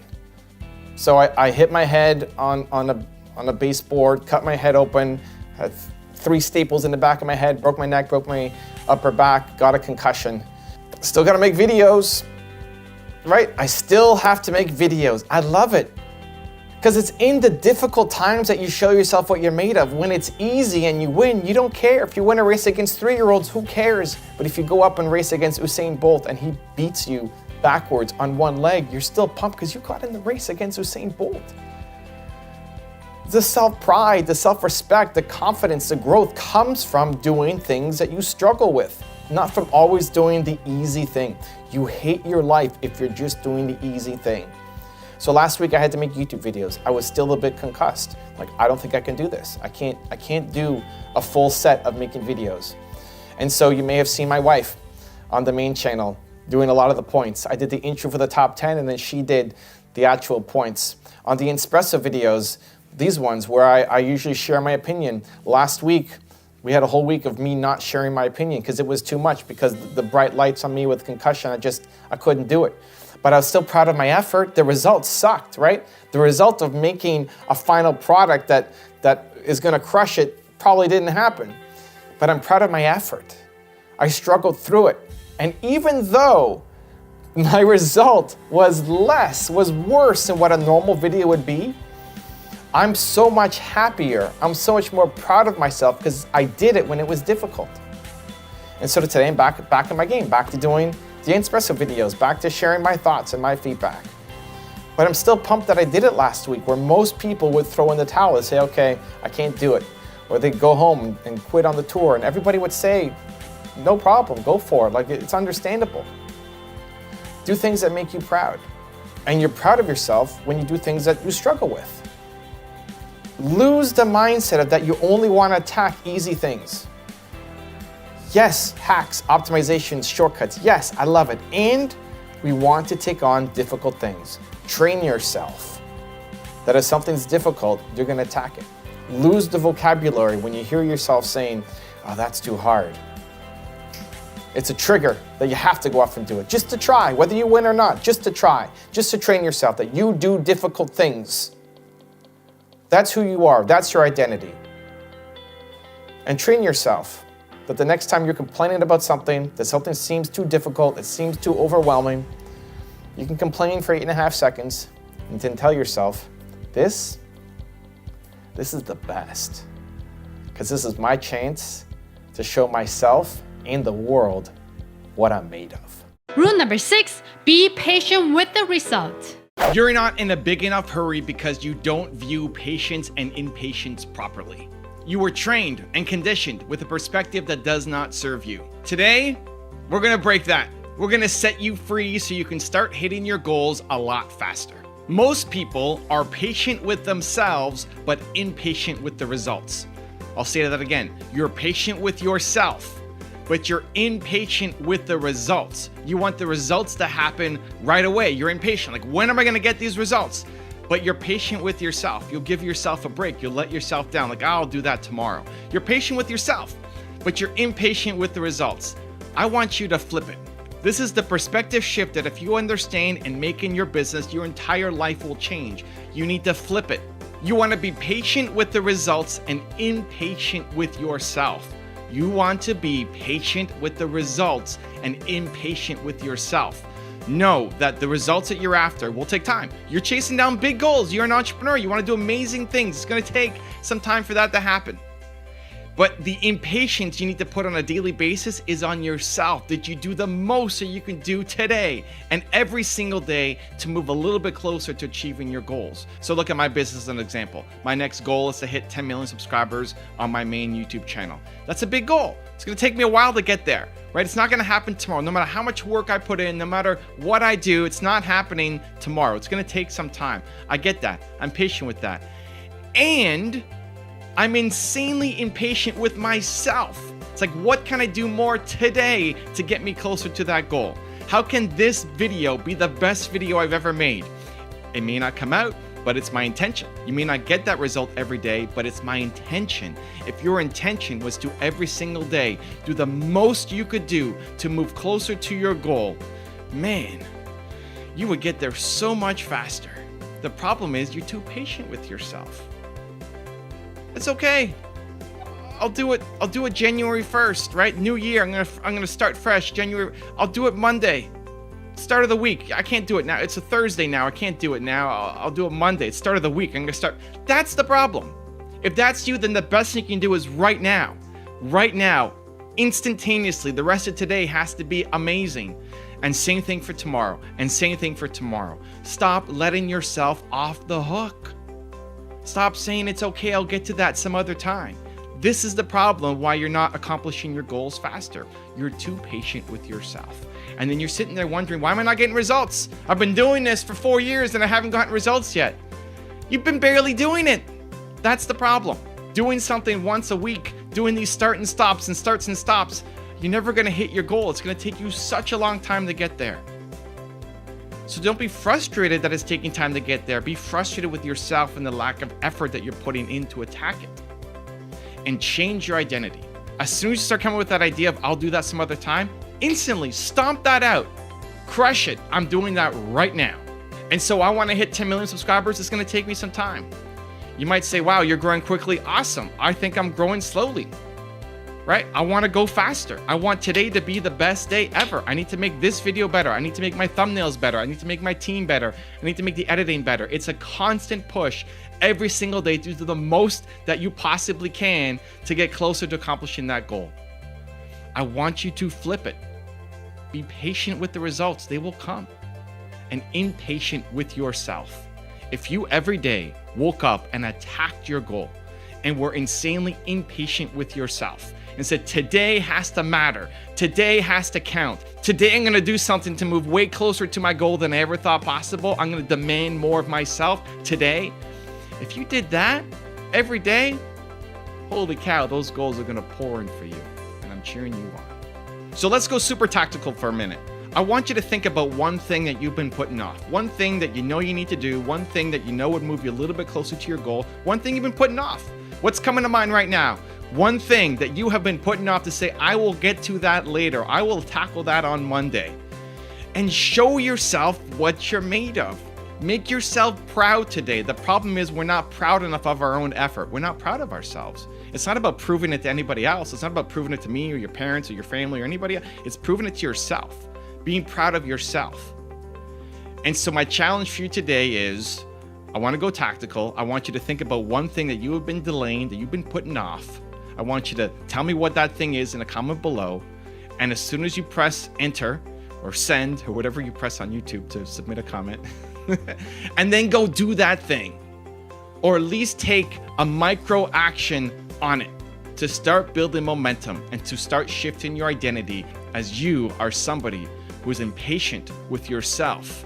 So I hit my head on a baseboard, cut my head open, had 3 staples in the back of my head, broke my neck, broke my upper back, got a concussion. Still gotta make videos, right? I still have to make videos. I love it. Because it's in the difficult times that you show yourself what you're made of. When it's easy and you win, you don't care. If you win a race against 3-year-olds, who cares? But if you go up and race against Usain Bolt and he beats you backwards on 1 leg, you're still pumped because you got in the race against Usain Bolt. The self-pride, the self-respect, the confidence, the growth comes from doing things that you struggle with, not from always doing the easy thing. You hate your life if you're just doing the easy thing. So last week I had to make YouTube videos. I was still a bit concussed. Like, I don't think I can do this. I can't do a full set of making videos. And so you may have seen my wife on the main channel doing a lot of the points. I did the intro for the top 10 and then she did the actual points. On the Espresso videos, these ones where I usually share my opinion. Last week, we had a whole week of me not sharing my opinion because it was too much, because the bright lights on me with concussion, I couldn't do it. But I was still proud of my effort. The results sucked, right? The result of making a final product that is gonna crush it probably didn't happen. But I'm proud of my effort. I struggled through it. And even though my result was worse than what a normal video would be, I'm so much happier. I'm so much more proud of myself because I did it when it was difficult. And so today I'm back in my game, back to doing the Espresso videos, back to sharing my thoughts and my feedback. But I'm still pumped that I did it last week, where most people would throw in the towel and say, okay, I can't do it. Or they'd go home and quit on the tour, and everybody would say, no problem, go for it. Like, it's understandable. Do things that make you proud. And you're proud of yourself when you do things that you struggle with. Lose the mindset of that you only want to attack easy things. Yes, hacks, optimizations, shortcuts. Yes, I love it. And we want to take on difficult things. Train yourself that if something's difficult, you're going to attack it. Lose the vocabulary when you hear yourself saying, oh, that's too hard. It's a trigger that you have to go off and do it. Just to try, whether you win or not, just to try. Just to train yourself that you do difficult things. That's who you are. That's your identity. And train yourself that the next time you're complaining about something, that something seems too difficult, it seems too overwhelming, you can complain for 8.5 seconds and then tell yourself, this is the best. Because this is my chance to show myself and the world what I'm made of. Rule number 6, be patient with the result. You're not in a big enough hurry because you don't view patience and impatience properly. You were trained and conditioned with a perspective that does not serve you. Today, we're gonna break that. We're gonna set you free so you can start hitting your goals a lot faster. Most people are patient with themselves, but impatient with the results. I'll say that again. You're patient with yourself, but you're impatient with the results. You want the results to happen right away. You're impatient. Like, when am I gonna get these results? But you're patient with yourself. You'll give yourself a break. You'll let yourself down. Like, I'll do that tomorrow. You're patient with yourself, but you're impatient with the results. I want you to flip it. This is the perspective shift that if you understand and make in your business, your entire life will change. You need to flip it. You want to be patient with the results and impatient with yourself. You want to be patient with the results and impatient with yourself. Know that the results that you're after will take time. You're chasing down big goals. You're an entrepreneur. You want to do amazing things. It's going to take some time for that to happen. But the impatience you need to put on a daily basis is on yourself. Did you do the most that you can do today and every single day to move a little bit closer to achieving your goals? So look at my business as an example. My next goal is to hit 10 million subscribers on my main YouTube channel. That's a big goal. It's going to take me a while to get there. right? It's not going to happen tomorrow. No matter how much work I put in, no matter what I do, it's not happening tomorrow. It's going to take some time. I get that. I'm patient with that. And I'm insanely impatient with myself. It's like, what can I do more today to get me closer to that goal? How can this video be the best video I've ever made? It may not come out, but it's my intention. You may not get that result every day, but it's my intention. If your intention was to every single day do the most you could do to move closer to your goal, man, you would get there so much faster. The problem is you're too patient with yourself. It's okay. I'll do it January 1st, right? New year, I'm gonna start fresh. January, I'll do it Monday. Start of the week. I can't do it now. It's a Thursday now. I can't do it now. I'll do it Monday. It's start of the week. I'm gonna start. That's the problem. If that's you, then the best thing you can do is right now, instantaneously. The rest of today has to be amazing. And same thing for tomorrow, and same thing for tomorrow. Stop letting yourself off the hook. Stop saying it's okay, I'll get to that some other time. This is the problem why you're not accomplishing your goals faster. You're too patient with yourself. And then you're sitting there wondering, why am I not getting results? I've been doing this for 4 years and I haven't gotten results yet. You've been barely doing it. That's the problem. Doing something once a week, doing these starts and stops, you're never gonna hit your goal. It's gonna take you such a long time to get there. So don't be frustrated that it's taking time to get there. Be frustrated with yourself and the lack of effort that you're putting in to attack it. And change your identity. As soon as you start coming with that idea of I'll do that some other time, instantly stomp that out. Crush it. I'm doing that right now. And so I want to hit 10 million subscribers. It's going to take me some time. You might say, wow, you're growing quickly. Awesome. I think I'm growing slowly, right? I want to go faster. I want today to be the best day ever. I need to make this video better. I need to make my thumbnails better. I need to make my team better. I need to make the editing better. It's a constant push every single day to do the most that you possibly can to get closer to accomplishing that goal. I want you to flip it. Be patient with the results. They will come. And impatient with yourself. If you every day woke up and attacked your goal and were insanely impatient with yourself and said, today has to matter, today has to count, today I'm gonna do something to move way closer to my goal than I ever thought possible, I'm gonna demand more of myself today. If you did that every day, holy cow, those goals are gonna pour in for you, and I'm cheering you on. So let's go super tactical for a minute. I want you to think about one thing that you've been putting off, one thing that you know you need to do, one thing that you know would move you a little bit closer to your goal, one thing you've been putting off. What's coming to mind right now? One thing that you have been putting off to say, I will get to that later. I will tackle that on Monday. And show yourself what you're made of. Make yourself proud today. The problem is we're not proud enough of our own effort. We're not proud of ourselves. It's not about proving it to anybody else. It's not about proving it to me or your parents or your family or anybody else. It's proving it to yourself. Being proud of yourself. And so my challenge for you today is, I want to go tactical. I want you to think about one thing that you have been delaying, that you've been putting off. I want you to tell me what that thing is in a comment below. And as soon as you press enter or send or whatever you press on YouTube to submit a comment, and then go do that thing. Or at least take a micro action on it to start building momentum and to start shifting your identity as you are somebody who is impatient with yourself.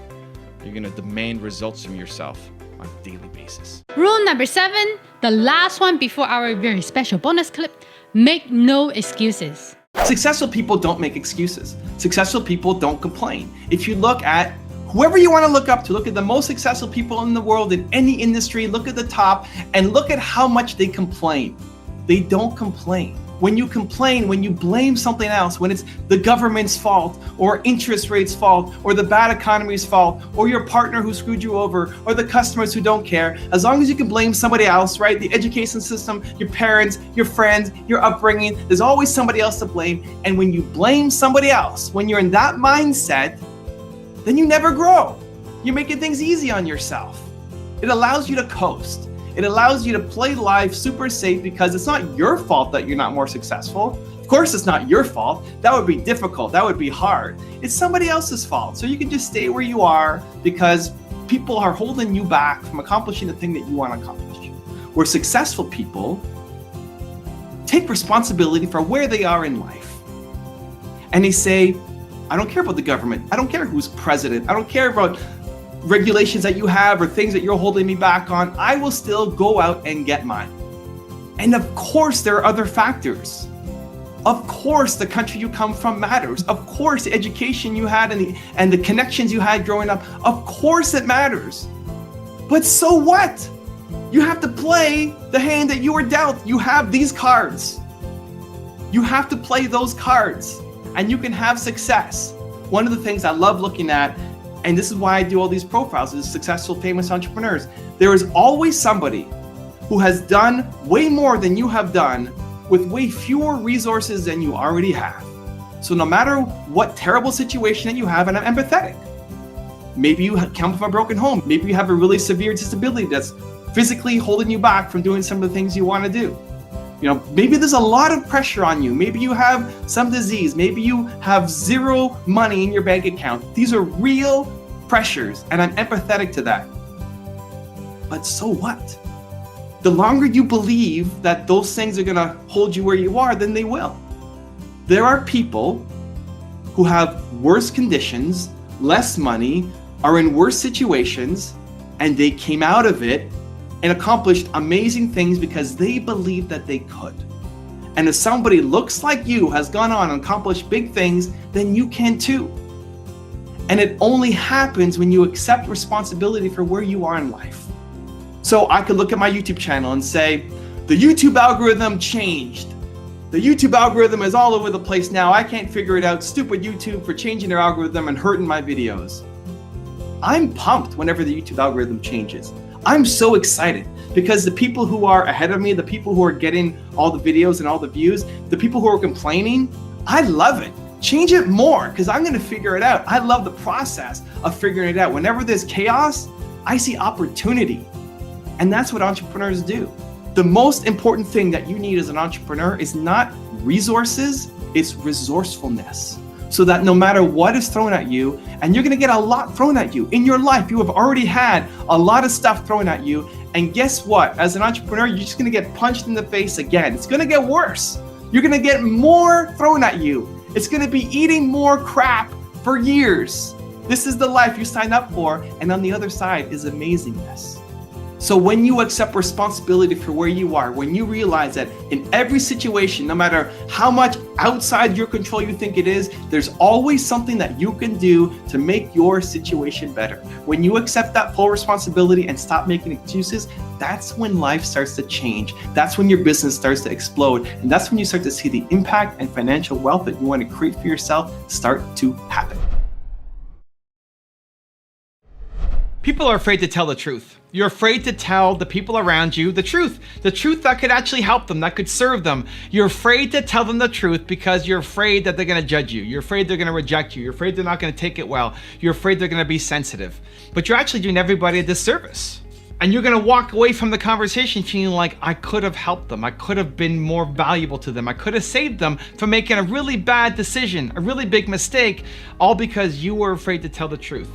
You're gonna demand results from yourself on a daily basis. Rule number 7, the last one before our very special bonus clip, make no excuses. Successful people don't make excuses. Successful people don't complain. If you look at whoever you want to look up to, look at the most successful people in the world in any industry, look at the top and look at how much they complain. They don't complain. When you complain, when you blame something else, when it's the government's fault or interest rates' fault or the bad economy's fault or your partner who screwed you over or the customers who don't care, as long as you can blame somebody else, right? The education system, your parents, your friends, your upbringing, there's always somebody else to blame. And when you blame somebody else, when you're in that mindset, then you never grow. You're making things easy on yourself. It allows you to coast. It allows you to play life super safe because it's not your fault that you're not more successful. Of course, it's not your fault. That would be difficult. That would be hard. It's somebody else's fault. So you can just stay where you are because people are holding you back from accomplishing the thing that you want to accomplish. Where successful people take responsibility for where they are in life. and they say, I don't care about the government. I don't care who's president. I don't care about regulations that you have or things that you're holding me back on. I will still go out and get mine. And of course, there are other factors. Of course, the country you come from matters. Of course, the education you had and the connections you had growing up, of course it matters. But so what? You have to play the hand that you were dealt. You have these cards. You have to play those cards and you can have success. One of the things I love looking at, and this is why I do all these profiles, is successful, famous entrepreneurs. There is always somebody who has done way more than you have done with way fewer resources than you already have. So no matter what terrible situation that you have, and I'm empathetic. Maybe you come from a broken home. Maybe you have a really severe disability that's physically holding you back from doing some of the things you want to do. You know, maybe there's a lot of pressure on you. Maybe you have some disease. Maybe you have zero money in your bank account. These are real pressures, and I'm empathetic to that. But so what? The longer you believe that those things are going to hold you where you are, then they will. There are people who have worse conditions, less money, are in worse situations, and they came out of it and accomplished amazing things because they believed that they could. And if somebody looks like you, has gone on and accomplished big things, then you can too. And it only happens when you accept responsibility for where you are in life. So I could look at my YouTube channel and say, the YouTube algorithm changed. The YouTube algorithm is all over the place now. I can't figure it out. Stupid YouTube for changing their algorithm and hurting my videos. I'm pumped whenever the YouTube algorithm changes. I'm so excited because the people who are ahead of me, the people who are getting all the videos and all the views, the people who are complaining, I love it. Change it more because I'm going to figure it out. I love the process of figuring it out. Whenever there's chaos, I see opportunity. And that's what entrepreneurs do. The most important thing that you need as an entrepreneur is not resources, it's resourcefulness. So that no matter what is thrown at you, and you're gonna get a lot thrown at you in your life, you have already had a lot of stuff thrown at you. And guess what? As an entrepreneur, you're just gonna get punched in the face again. It's gonna get worse. You're gonna get more thrown at you. It's gonna be eating more crap for years. This is the life you signed up for, and on the other side is amazingness. So when you accept responsibility for where you are, when you realize that in every situation, no matter how much outside your control you think it is, there's always something that you can do to make your situation better. When you accept that full responsibility and stop making excuses, that's when life starts to change. That's when your business starts to explode. And that's when you start to see the impact and financial wealth that you want to create for yourself start to happen. People are afraid to tell the truth. You're afraid to tell the people around you the truth that could actually help them, that could serve them. You're afraid to tell them the truth because you're afraid that they're gonna judge you. You're afraid they're gonna reject you. You're afraid they're not gonna take it well. You're afraid they're gonna be sensitive. But you're actually doing everybody a disservice. And you're gonna walk away from the conversation feeling like, I could have helped them. I could have been more valuable to them. I could have saved them from making a really bad decision, a really big mistake, all because you were afraid to tell the truth.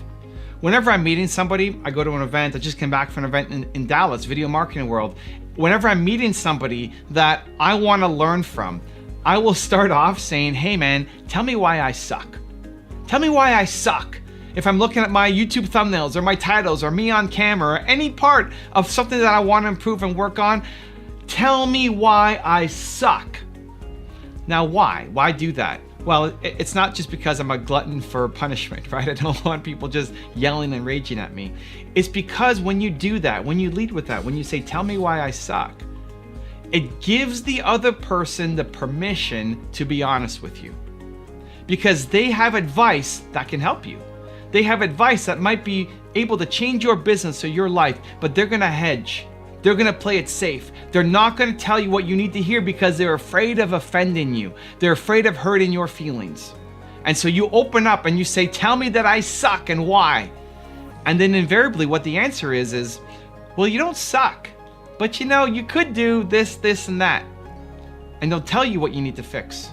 Whenever I'm meeting somebody, I go to an event, I just came back from an event in Dallas, Video Marketing World. Whenever I'm meeting somebody that I wanna learn from, I will start off saying, hey man, tell me why I suck. Tell me why I suck. If I'm looking at my YouTube thumbnails or my titles or me on camera or any part of something that I wanna improve and work on, tell me why I suck. Now why? Why do that? Well, it's not just because I'm a glutton for punishment, right? I don't want people just yelling and raging at me. It's because when you do that, when you lead with that, when you say, tell me why I suck, it gives the other person the permission to be honest with you. Because they have advice that can help you. They have advice that might be able to change your business or your life, but they're gonna hedge. They're gonna play it safe. They're not gonna tell you what you need to hear because they're afraid of offending you. They're afraid of hurting your feelings. And so you open up and you say, tell me that I suck and why. And then invariably what the answer is, well, you don't suck, but you know, you could do this, this, and that. And they'll tell you what you need to fix.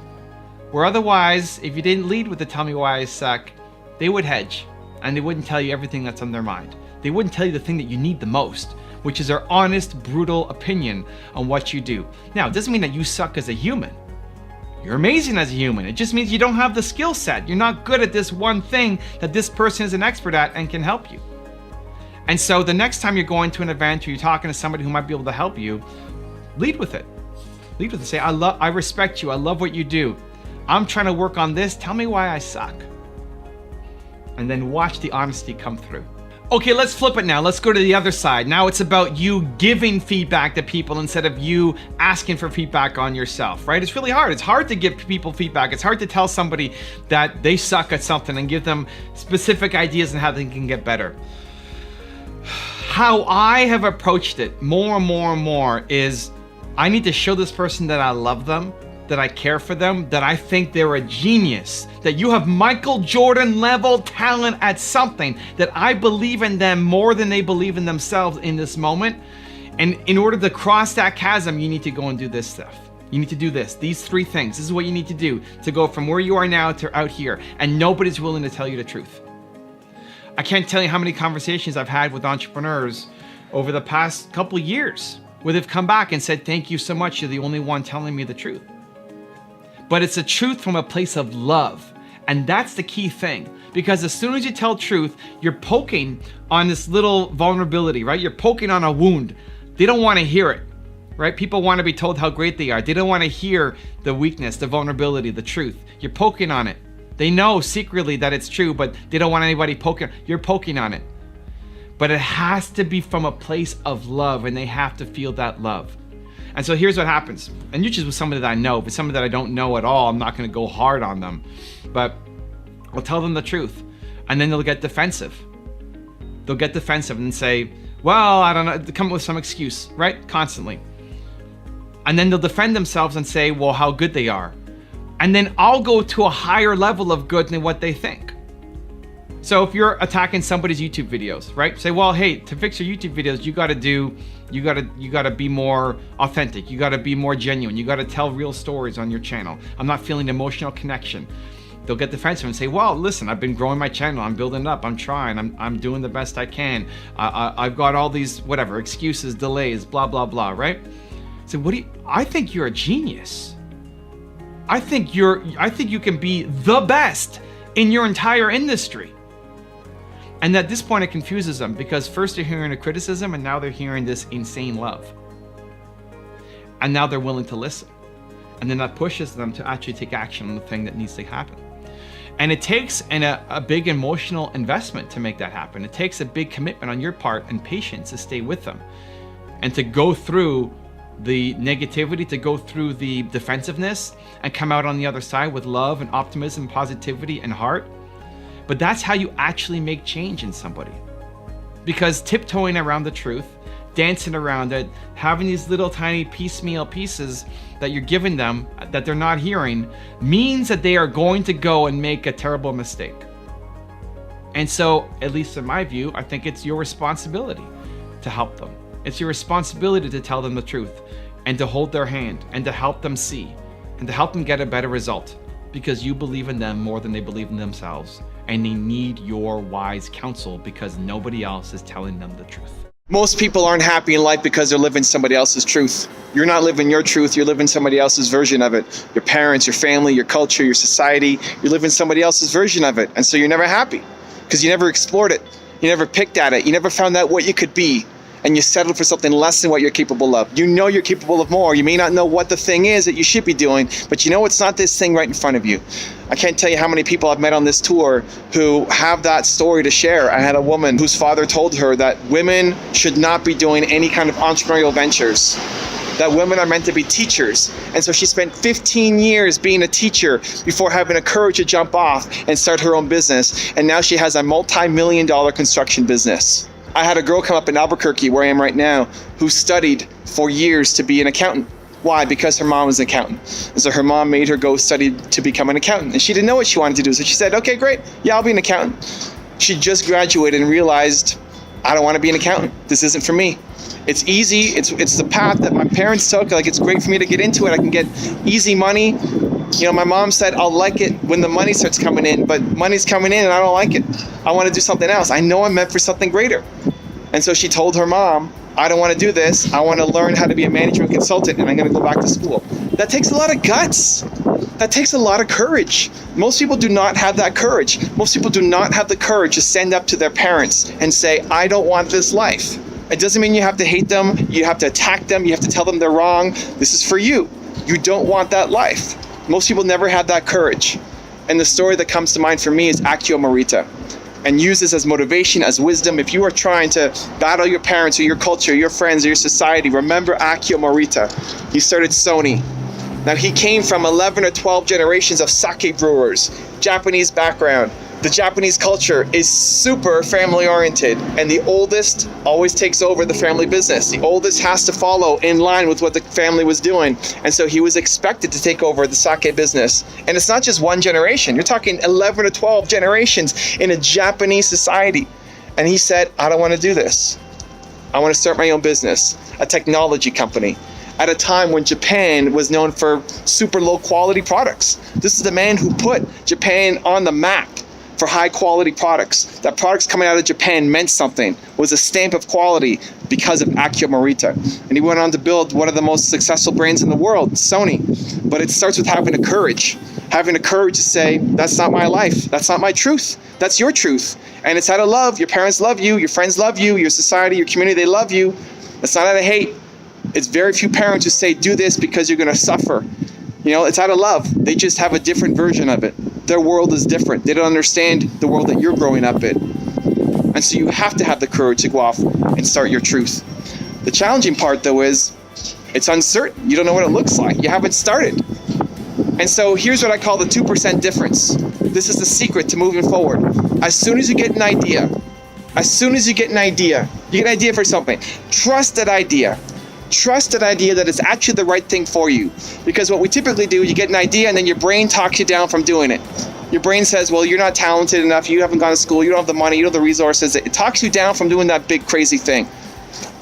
Where otherwise, if you didn't lead with the tell me why I suck, they would hedge and they wouldn't tell you everything that's on their mind. They wouldn't tell you the thing that you need the most, which is their honest, brutal opinion on what you do. Now, it doesn't mean that you suck as a human. You're amazing as a human. It just means you don't have the skill set. You're not good at this one thing that this person is an expert at and can help you. And so the next time you're going to an event or you're talking to somebody who might be able to help you, lead with it. Lead with it. Say, I respect you. I love what you do. I'm trying to work on this. Tell me why I suck. And then watch the honesty come through. Okay, let's flip it now. Let's go to the other side. Now it's about you giving feedback to people instead of you asking for feedback on yourself, right? It's really hard. It's hard to give people feedback. It's hard to tell somebody that they suck at something and give them specific ideas on how they can get better. How I have approached it more and more and more is I need to show this person that I love them, that I care for them, that I think they're a genius, that you have Michael Jordan level talent at something, that I believe in them more than they believe in themselves in this moment. And in order to cross that chasm, you need to go and do this stuff. You need to do this, these 3 things. This is what you need to do to go from where you are now to out here. And nobody's willing to tell you the truth. I can't tell you how many conversations I've had with entrepreneurs over the past couple years where they've come back and said, thank you so much. You're the only one telling me the truth. But it's a truth from a place of love. And that's the key thing. Because as soon as you tell truth, you're poking on this little vulnerability, right? You're poking on a wound. They don't want to hear it, right? People want to be told how great they are. They don't want to hear the weakness, the vulnerability, the truth. You're poking on it. They know secretly that it's true, but they don't want anybody poking. You're poking on it. But it has to be from a place of love, and they have to feel that love. And so here's what happens. And usually with somebody that I know, but somebody that I don't know at all, I'm not going to go hard on them. But I'll tell them the truth. And then they'll get defensive. They'll get defensive and say, well, I don't know, come up with some excuse, right? Constantly. And then they'll defend themselves and say, well, how good they are. And then I'll go to a higher level of good than what they think. So if you're attacking somebody's YouTube videos, right? Say, well, hey, to fix your YouTube videos, you gotta be more authentic. You gotta be more genuine. You gotta tell real stories on your channel. I'm not feeling the emotional connection. They'll get defensive and say, well, listen, I've been growing my channel. I'm building up. I'm trying. I'm doing the best I can. I've got all these, whatever, excuses, delays, blah, blah, blah, right? So I think you're a genius. I think you can be the best in your entire industry. And at this point, it confuses them because first they're hearing a criticism and now they're hearing this insane love. And now they're willing to listen. And then that pushes them to actually take action on the thing that needs to happen. And it takes a big emotional investment to make that happen. It takes a big commitment on your part and patience to stay with them and to go through the negativity, to go through the defensiveness and come out on the other side with love and optimism, positivity and heart. But that's how you actually make change in somebody. Because tiptoeing around the truth, dancing around it, having these little tiny piecemeal pieces that you're giving them that they're not hearing means that they are going to go and make a terrible mistake. And so, at least in my view, I think it's your responsibility to help them. It's your responsibility to tell them the truth and to hold their hand and to help them see and to help them get a better result because you believe in them more than they believe in themselves. And they need your wise counsel because nobody else is telling them the truth. Most people aren't happy in life because they're living somebody else's truth. You're not living your truth, you're living somebody else's version of it. Your parents, your family, your culture, your society, you're living somebody else's version of it. And so you're never happy because you never explored it. You never picked at it. You never found out what you could be. And you settled for something less than what you're capable of. You know you're capable of more. You may not know what the thing is that you should be doing, but you know it's not this thing right in front of you. I can't tell you how many people I've met on this tour who have that story to share. I had a woman whose father told her that women should not be doing any kind of entrepreneurial ventures, that women are meant to be teachers. And so she spent 15 years being a teacher before having the courage to jump off and start her own business. And now she has a multi-million-dollar construction business. I had a girl come up in Albuquerque, where I am right now, who studied for years to be an accountant. Why? Because her mom was an accountant. And so her mom made her go study to become an accountant. And she didn't know what she wanted to do. So she said, okay, great. Yeah, I'll be an accountant. She just graduated and realized, I don't want to be an accountant. This isn't for me. It's easy. It's the path that my parents took. Like, it's great for me to get into it. I can get easy money. You know, my mom said, I'll like it when the money starts coming in, but money's coming in and I don't like it. I want to do something else. I know I'm meant for something greater. And so she told her mom, I don't want to do this. I want to learn how to be a management consultant and I'm going to go back to school. That takes a lot of guts. That takes a lot of courage. Most people do not have that courage. Most people do not have the courage to stand up to their parents and say, I don't want this life. It doesn't mean you have to hate them. You have to attack them. You have to tell them they're wrong. This is for you. You don't want that life. Most people never have that courage. And the story that comes to mind for me is Accio Morita. And use this as motivation, as wisdom. If you are trying to battle your parents or your culture, your friends or your society, remember Accio Morita. He started Sony. Now he came from 11 or 12 generations of sake brewers, Japanese background. The Japanese culture is super family oriented, and the oldest always takes over the family business. The oldest has to follow in line with what the family was doing. And so he was expected to take over the sake business. And it's not just one generation. You're talking 11 or 12 generations in a Japanese society. And he said, I don't want to do this. I want to start my own business, a technology company, at a time when Japan was known for super low quality products. This is the man who put Japan on the map for high quality products. That products coming out of Japan meant something, was a stamp of quality because of Accio Morita. And he went on to build one of the most successful brands in the world, Sony. But it starts with having the courage to say, that's not my life, that's not my truth, that's your truth. And it's out of love. Your parents love you, your friends love you, your society, your community, they love you. It's not out of hate. It's very few parents who say, do this because you're going to suffer. You know, it's out of love. They just have a different version of it. Their world is different. They don't understand the world that you're growing up in. And so you have to have the courage to go off and start your truth. The challenging part, though, is it's uncertain. You don't know what it looks like. You haven't started. And so here's what I call the 2% difference. This is the secret to moving forward. As soon as you get an idea, you get an idea for something, trust that idea. Trust that idea that it's actually the right thing for you. Because what we typically do, you get an idea and then your brain talks you down from doing it. Your brain says, well, you're not talented enough, you haven't gone to school, you don't have the money, you don't have the resources. It talks you down from doing that big crazy thing.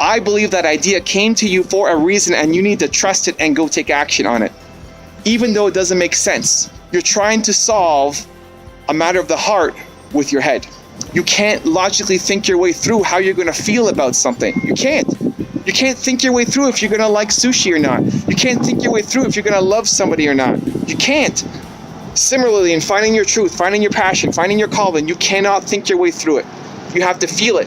I believe that idea came to you for a reason and you need to trust it and go take action on it. Even though it doesn't make sense. You're trying to solve a matter of the heart with your head. You can't logically think your way through how you're going to feel about something. You can't. You can't think your way through if you're going to like sushi or not. You can't think your way through if you're going to love somebody or not. You can't. Similarly, in finding your truth, finding your passion, finding your calling, you cannot think your way through it. You have to feel it.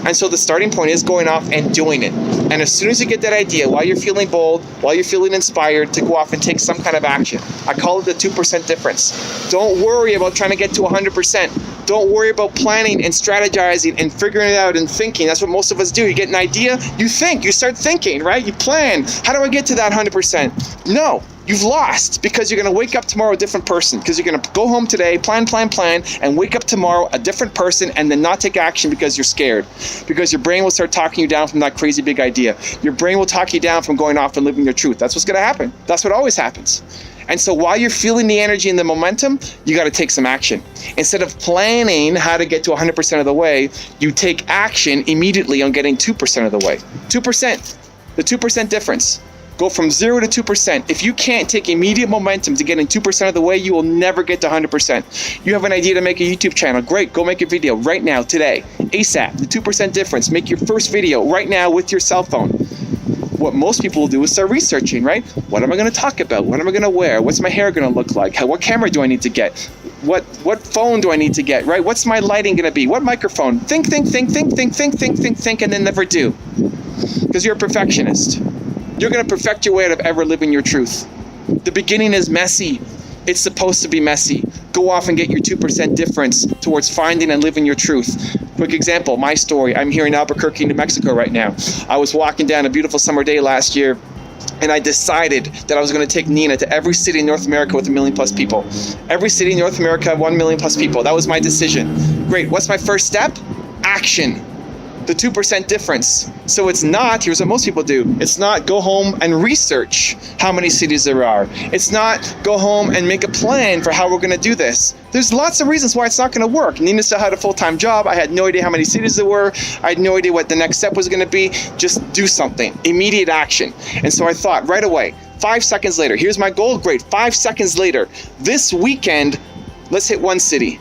And so the starting point is going off and doing it. And as soon as you get that idea, while you're feeling bold, while you're feeling inspired, to go off and take some kind of action. I call it the 2% difference. Don't worry about trying to get to 100%. Don't worry about planning and strategizing and figuring it out and thinking. That's what most of us do. You get an idea, you think, you start thinking, right? You plan. How do I get to that 100%? No. You've lost because you're going to wake up tomorrow a different person, because you're going to go home today, plan, and wake up tomorrow a different person and then not take action because you're scared. Because your brain will start talking you down from that crazy big idea. Your brain will talk you down from going off and living your truth. That's what's going to happen. That's what always happens. And so while you're feeling the energy and the momentum, you got to take some action. Instead of planning how to get to 100% of the way, you take action immediately on getting 2% of the way. 2%, the 2% difference. Go from 0 to 2%. If you can't take immediate momentum to getting 2% of the way, you will never get to 100%. You have an idea to make a YouTube channel. Great, go make a video right now, today. ASAP, the 2% difference. Make your first video right now with your cell phone. What most people will do is start researching, right? What am I going to talk about? What am I going to wear? What's my hair going to look like? What camera do I need to get? What phone do I need to get, right? What's my lighting going to be? What microphone? Think, and then never do. Because you're a perfectionist. You're going to perfect your way out of ever living your truth. The beginning is messy. It's supposed to be messy. Go off and get your 2% difference towards finding and living your truth. Quick example, my story. I'm here in Albuquerque, New Mexico right now. I was walking down a beautiful summer day last year, and I decided that I was going to take Nina to every city in North America with 1 million plus people. Every city in North America, 1 million plus people. That was my decision. Great. What's my first step? Action. The 2% difference. So it's not, here's what most people do. It's not go home and research how many cities there are. It's not go home and make a plan for how we're going to do this. There's lots of reasons why it's not going to work. Nina still had a full-time job. I had no idea how many cities there were. I had no idea what the next step was going to be. Just do something. Immediate action. And so I thought right away, 5 seconds later, here's my goal. Great. 5 seconds later, this weekend, let's hit one city.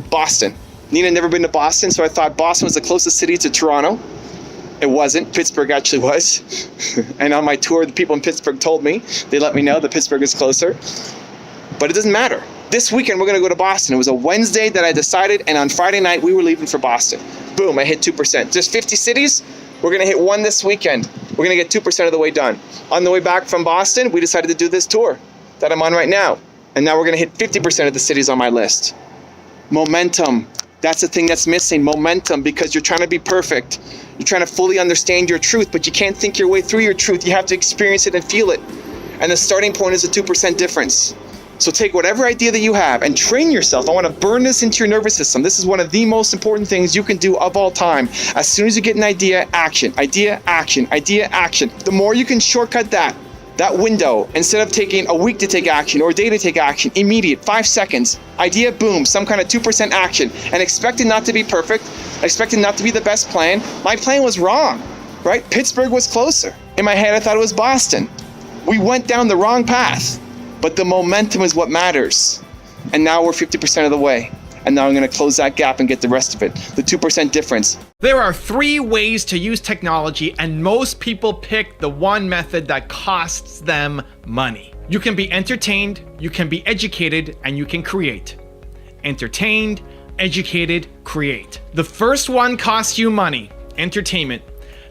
Boston. Nina had never been to Boston, so I thought Boston was the closest city to Toronto. It wasn't. Pittsburgh actually was. And on my tour, the people in Pittsburgh told me, they let me know that Pittsburgh is closer. But it doesn't matter. This weekend, we're going to go to Boston. It was a Wednesday that I decided, and on Friday night, we were leaving for Boston. Boom, I hit 2%. Just 50 cities. We're going to hit one this weekend. We're going to get 2% of the way done. On the way back from Boston, we decided to do this tour that I'm on right now. And now we're going to hit 50% of the cities on my list. Momentum. That's the thing that's missing, momentum, because you're trying to be perfect. You're trying to fully understand your truth, but you can't think your way through your truth. You have to experience it and feel it. And the starting point is a 2% difference. So take whatever idea that you have and train yourself. I want to burn this into your nervous system. This is one of the most important things you can do of all time. As soon as you get an idea, action, idea, action, idea, action. The more you can shortcut that window, instead of taking a week to take action or a day to take action, immediate, 5 seconds, idea, boom, some kind of 2% action, and expect it not to be perfect, expect it not to be the best plan. My plan was wrong, right? Pittsburgh was closer. In my head, I thought it was Boston. We went down the wrong path, but the momentum is what matters. And now we're 50% of the way. And now I'm going to close that gap and get the rest of it, the 2% difference. There are 3 ways to use technology, and most people pick the one method that costs them money. You can be entertained, you can be educated, and you can create. Entertained, educated, create. The first one costs you money, entertainment.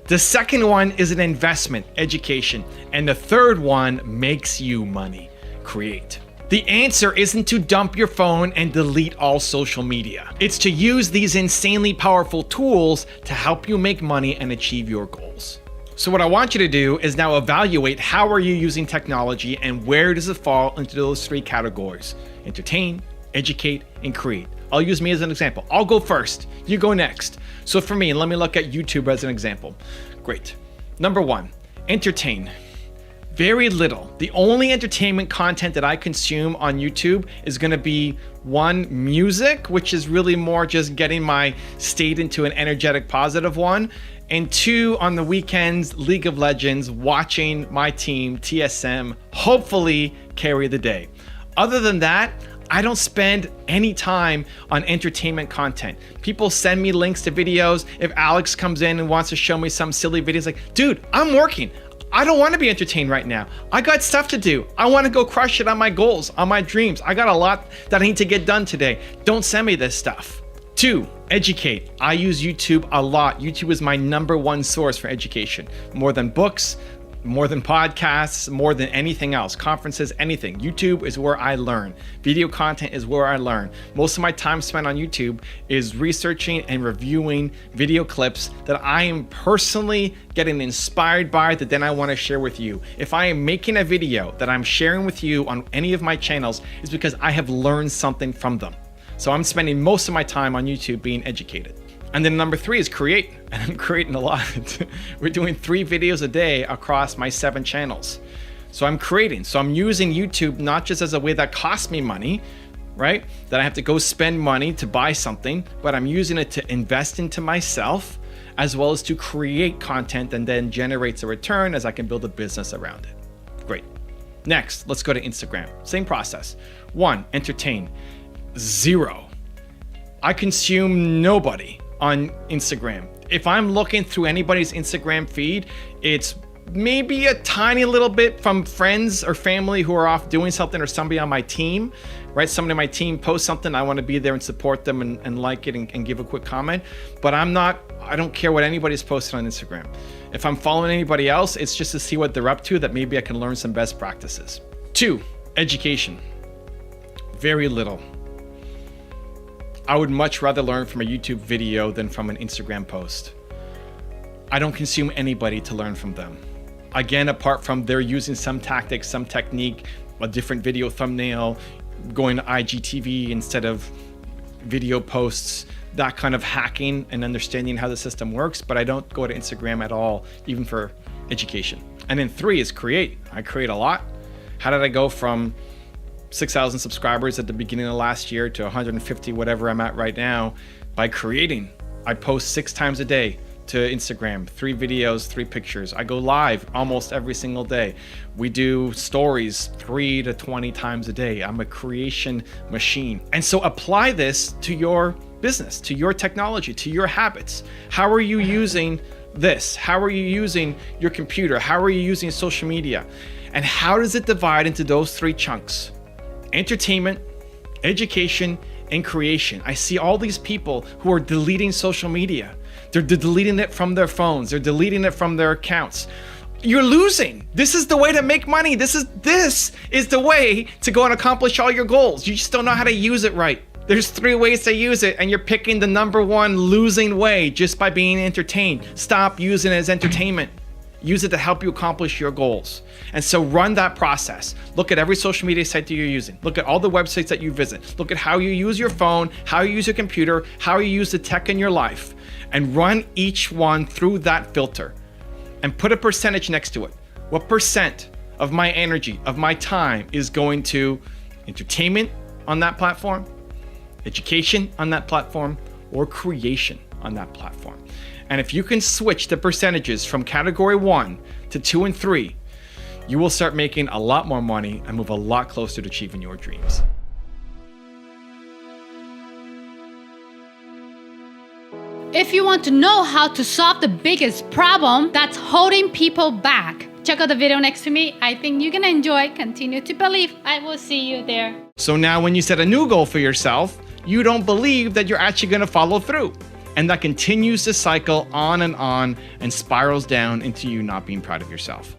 The second one is an investment, education. And the third one makes you money, create. The answer isn't to dump your phone and delete all social media. It's to use these insanely powerful tools to help you make money and achieve your goals. So what I want you to do is now evaluate how are you using technology and where does it fall into those 3 categories: entertain, educate, and create. I'll use me as an example. I'll go first, you go next. So for me, let me look at YouTube as an example. Great. Number 1, entertain. Very little. The only entertainment content that I consume on YouTube is going to be 1, music, which is really more just getting my state into an energetic, positive one. And 2, on the weekends, League of Legends, watching my team, TSM, hopefully carry the day. Other than that, I don't spend any time on entertainment content. People send me links to videos. If Alex comes in and wants to show me some silly videos, like, dude, I'm working. I don't want to be entertained right now. I got stuff to do. I want to go crush it on my goals, on my dreams. I got a lot that I need to get done today. Don't send me this stuff. 2, educate. I use YouTube a lot. YouTube is my number 1 source for education. More than books, more than podcasts, more than anything else, conferences, anything. YouTube is where I learn. Video content is where I learn. Most of my time spent on YouTube is researching and reviewing video clips that I am personally getting inspired by that then I want to share with you. If I am making a video that I'm sharing with you on any of my channels, it's because I have learned something from them. So I'm spending most of my time on YouTube being educated. And then number 3 is create, and I'm creating a lot. We're doing 3 videos a day across my 7 channels. So I'm creating. So I'm using YouTube not just as a way that costs me money, right? That I have to go spend money to buy something, but I'm using it to invest into myself as well as to create content and then generates a return as I can build a business around it. Great. Next, let's go to Instagram. Same process. 1, entertain. 0. I consume nobody on Instagram. If I'm looking through anybody's Instagram feed, it's maybe a tiny little bit from friends or family who are off doing something, or somebody on my team, right? Somebody on my team posts something, I want to be there and support them and like it and give a quick comment. But I don't care what anybody's posted on Instagram. If I'm following anybody else, it's just to see what they're up to, that maybe I can learn some best practices. 2, education. Very little. I would much rather learn from a YouTube video than from an Instagram post. I don't consume anybody to learn from them. Again, apart from they're using some tactics, some technique, a different video thumbnail, going to IGTV instead of video posts, that kind of hacking and understanding how the system works, but I don't go to Instagram at all, even for education. And then 3 is create. I create a lot. How did I go from 6,000 subscribers at the beginning of last year to 150, whatever I'm at right now? By creating. I post 6 times a day to Instagram, 3 videos, 3 pictures. I go live almost every single day. We do stories 3 to 20 times a day. I'm a creation machine. And so apply this to your business, to your technology, to your habits. How are you using this? How are you using your computer? How are you using social media? And how does it divide into those 3 chunks? Entertainment, education, and creation. I see all these people who are deleting social media. They're deleting it from their phones. They're deleting it from their accounts. You're losing. This is the way to make money. This is the way to go and accomplish all your goals. You just don't know how to use it right. There's 3 ways to use it, and you're picking the number 1 losing way just by being entertained. Stop using it as entertainment. Use it to help you accomplish your goals. And so run that process. Look at every social media site that you're using. Look at all the websites that you visit. Look at how you use your phone, how you use your computer, how you use the tech in your life, and run each one through that filter and put a percentage next to it. What percent of my energy, of my time is going to entertainment on that platform, education on that platform, or creation on that platform? And if you can switch the percentages from category 1 to 2 and 3, you will start making a lot more money and move a lot closer to achieving your dreams. If you want to know how to solve the biggest problem that's holding people back, check out the video next to me. I think you're gonna enjoy. Continue to believe. I will see you there. So now when you set a new goal for yourself, you don't believe that you're actually gonna follow through. And that continues to cycle on and spirals down into you not being proud of yourself.